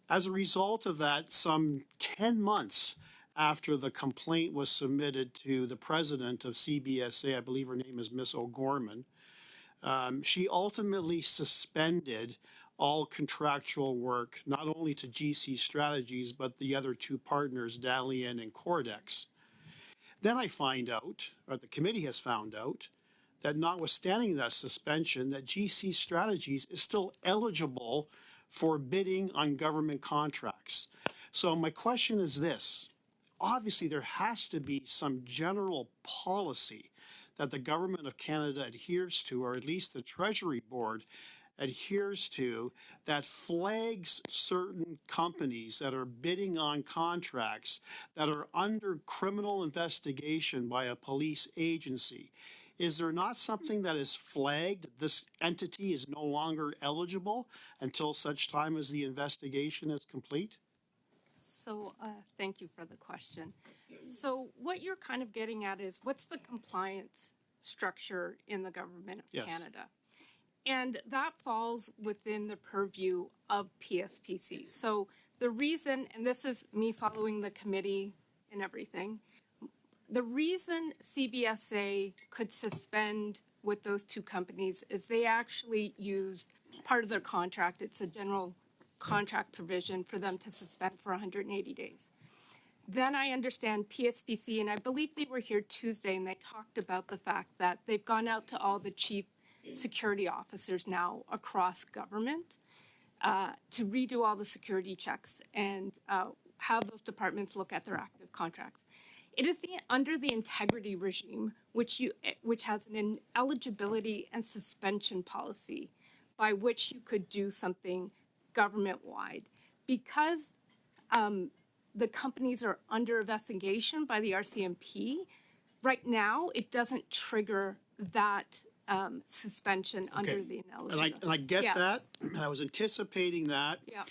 As a result of that, some 10 months after the complaint was submitted to the president of CBSA, I believe her name is Miss O'Gorman, she ultimately suspended all contractual work, not only to GC Strategies, but the other 2 partners, Dalian and Cordex. Then I find out, or the committee has found out, that notwithstanding that suspension, that GC Strategies is still eligible for bidding on government contracts. So my question is this. Obviously, there has to be some general policy that the Government of Canada adheres to, or at least the Treasury Board adheres to, that flags certain companies that are bidding on contracts that are under criminal investigation by a police agency. Is there not something that is flagged? This entity is no longer eligible until such time as the investigation is complete? So thank you for the question. So what you're kind of getting at is what's the compliance structure in the Government of Canada? And that falls within the purview of PSPC. So the reason, and this is me following the committee and everything, the reason CBSA could suspend with those 2 companies is they actually used part of their contract. It's a general contract provision for them to suspend for 180 days. Then I understand PSPC, and I believe they were here Tuesday, and they talked about the fact that they've gone out to all the chief security officers now across government to redo all the security checks and how those departments look at their active contracts. It is under the integrity regime, which has an eligibility and suspension policy by which you could do something government-wide. Because the companies are under investigation by the RCMP, right now it doesn't trigger that suspension under the ineligibility. And I get that. I was anticipating that. Yeah.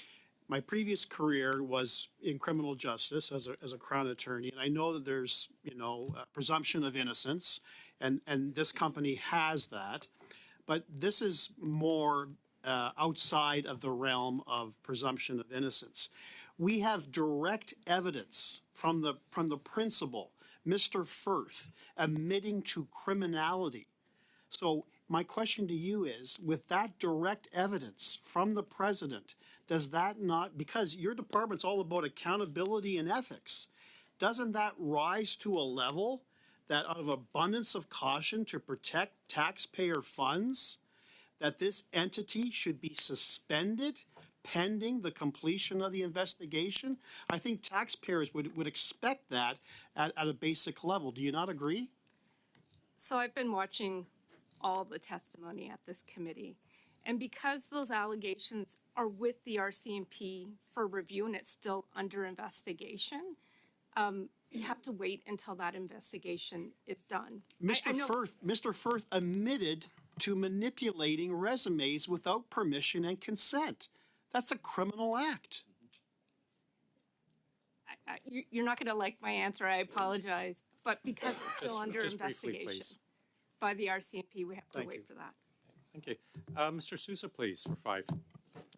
My previous career was in criminal justice as a Crown attorney, and I know that there's a presumption of innocence, and this company has that, but this is more outside of the realm of presumption of innocence. We have direct evidence from the principal, Mr. Firth, admitting to criminality. So my question to you is, with that direct evidence from the president, does that not, because your department's all about accountability and ethics, doesn't that rise to a level that out of abundance of caution to protect taxpayer funds, that this entity should be suspended pending the completion of the investigation? I think taxpayers would expect that at a basic level. Do you not agree? So I've been watching all the testimony at this committee. And because those allegations are with the RCMP for review and it's still under investigation, you have to wait until that investigation is done. Mr. Firth admitted to manipulating resumes without permission and consent. That's a criminal act. You're not going to like my answer. I apologize. But because it's still under just briefly, investigation please. by the RCMP, we have to Thank wait you. for that. Thank you. Mr. Sousa, please, for 5.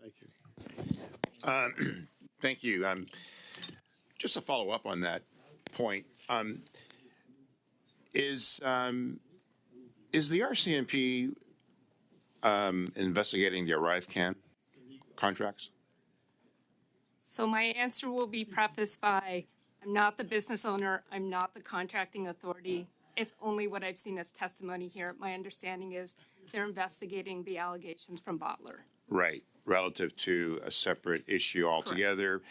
Thank you. Thank you. Just to follow up on that point, is the RCMP investigating the ArriveCan contracts? So my answer will be prefaced by, I'm not the business owner, I'm not the contracting authority. It's only what I've seen as testimony here. My understanding is they're investigating the allegations from Bottler. Right, relative to a separate issue altogether,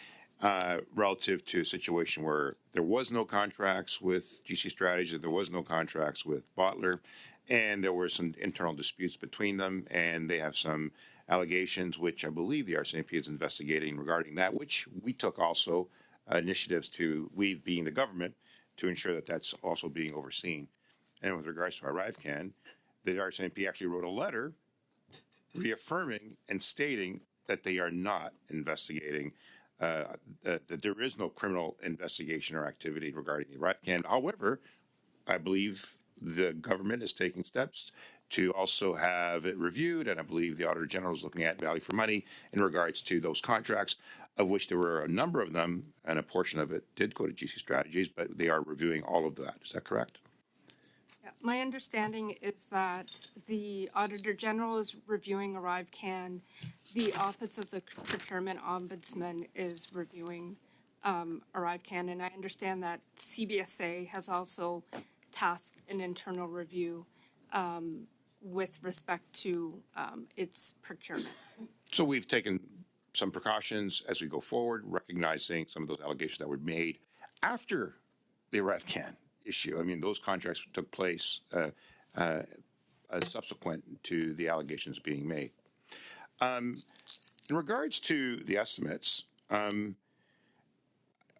relative to a situation where there was no contracts with GC Strategies, there was no contracts with Bottler, and there were some internal disputes between them, and they have some allegations, which I believe the RCMP is investigating regarding that, which we took also initiatives to, we being the government, to ensure that that's also being overseen. And with regards to ArriveCan, the RCMP actually wrote a letter reaffirming and stating that they are not investigating, that there is no criminal investigation or activity regarding the ArriveCan. However, I believe the government is taking steps to also have it reviewed, and I believe the Auditor General is looking at value for money in regards to those contracts, of which there were a number of them, and a portion of it did go to GC Strategies, but they are reviewing all of that. Is that correct? Yeah, my understanding is that the Auditor General is reviewing ArriveCan. The Office of the Procurement Ombudsman is reviewing ArriveCan, and I understand that CBSA has also tasked an internal review with respect to its procurement. So we've taken some precautions as we go forward, recognizing some of those allegations that were made after the ArriveCan issue. I mean, those contracts took place subsequent to the allegations being made. In regards to the estimates,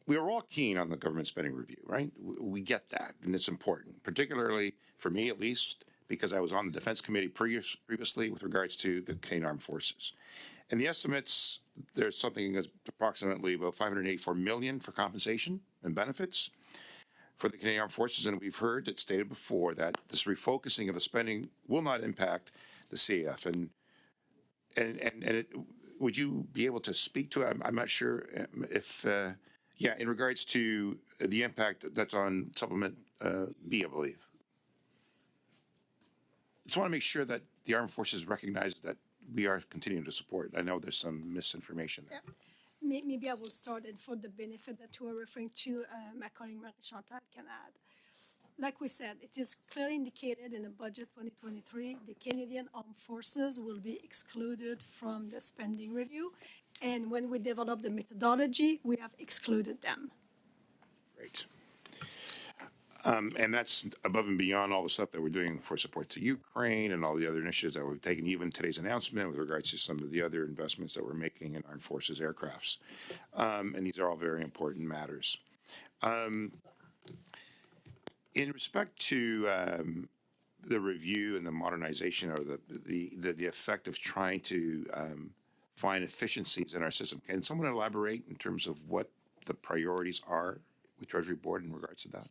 we are all keen on the government spending review, right? We get that, and it's important, particularly for me at least, because I was on the Defense Committee previously with regards to the Canadian Armed Forces. And the estimates, there's something that's approximately about $584 million for compensation and benefits for the Canadian Armed Forces, and we've heard it stated before that this refocusing of the spending will not impact the CAF. And would you be able to speak to it? I'm not sure if, in regards to the impact that's on Supplement B, I believe. Just want to make sure that the Armed Forces recognize that we are continuing to support. I know there's some misinformation there. Yeah. Maybe I will start, and for the benefit that you are referring to, my colleague Marie-Chantal can add. Like we said, it is clearly indicated in the budget 2023, the Canadian Armed Forces will be excluded from the spending review. And when we develop the methodology, we have excluded them. Great. And that's above and beyond all the stuff that we're doing for support to Ukraine and all the other initiatives that we've taken, even today's announcement with regards to some of the other investments that we're making in Armed Forces aircrafts. And these are all very important matters. In respect to the review and the modernization or the effect of trying to find efficiencies in our system, can someone elaborate in terms of what the priorities are with Treasury Board in regards to that?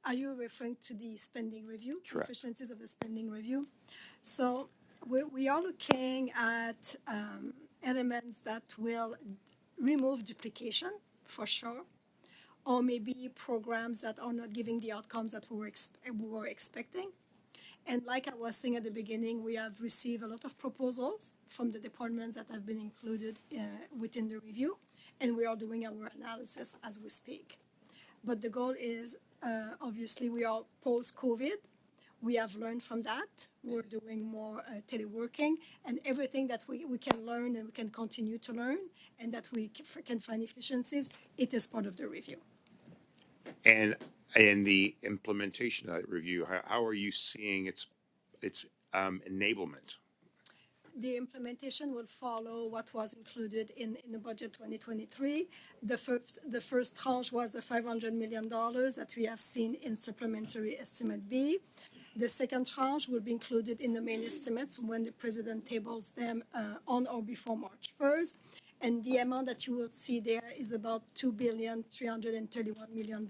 Are you referring to the spending review? Correct. Efficiencies of the spending review? So we are looking at elements that will remove duplication, for sure, or maybe programs that are not giving the outcomes that we were expecting. And like I was saying at the beginning, we have received a lot of proposals from the departments that have been included within the review, and we are doing our analysis as we speak. But the goal is, obviously, we are post-COVID. We have learned from that. We're doing more teleworking, and everything that we can learn and we can continue to learn and that we can find efficiencies, it is part of the review. And in the implementation of that review, how are you seeing its enablement? The implementation will follow what was included in the budget 2023. The first tranche was the $500 million that we have seen in supplementary estimate B. The second tranche will be included in the main estimates when the president tables them on or before March 1st. And the amount that you will see there is about $2,331 million.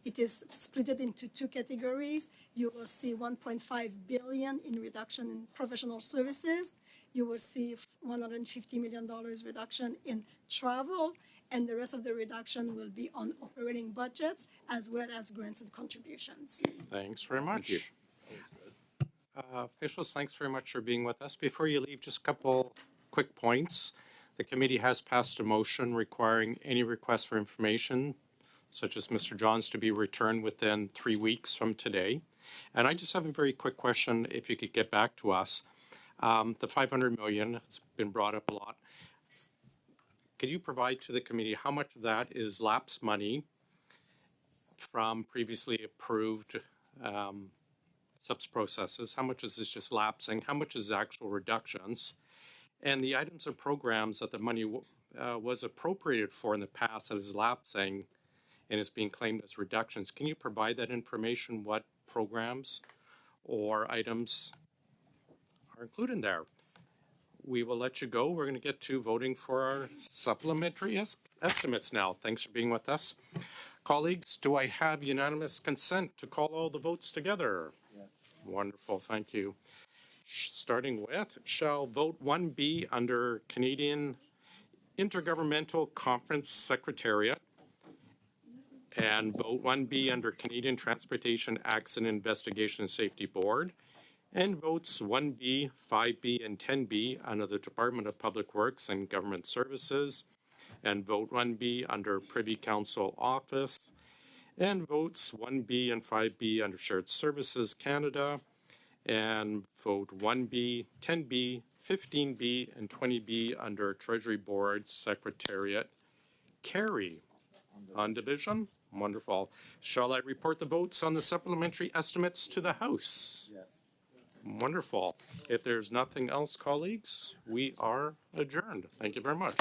It is split into two categories. You will see $1.5 billion in reduction in professional services. You will see $150 million reduction in travel, and the rest of the reduction will be on operating budgets as well as grants and contributions. Thanks very much. Officials, thanks very much for being with us. Before you leave, just a couple quick points. The committee has passed a motion requiring any request for information, such as Mr. Johns, to be returned within 3 weeks from today. And I just have a very quick question, if you could get back to us. The $500 million has been brought up a lot. Could you provide to the committee how much of that is lapse money from previously approved subs processes? How much is this just lapsing? How much is actual reductions? And the items and programs that the money was appropriated for in the past that is lapsing and is being claimed as reductions. Can you provide that information, what programs or items are included in there? We will let you go. We're going to get to voting for our supplementary estimates now. Thanks for being with us. Colleagues, do I have unanimous consent to call all the votes together? Yes. Wonderful, thank you. Starting with, shall vote 1B under Canadian Intergovernmental Conference Secretariat, and vote 1B under Canadian Transportation Accident Investigation and Safety Board, and votes 1B, 5B, and 10B under the Department of Public Works and Government Services, and vote 1B under Privy Council Office, and votes 1B and 5B under Shared Services Canada, and vote 1B, 10B, 15B, and 20B under Treasury Board Secretariat. Carry on division. Wonderful. Shall I report the votes on the supplementary estimates to the House? Yes. Wonderful. If there's nothing else, colleagues, we are adjourned. Thank you very much.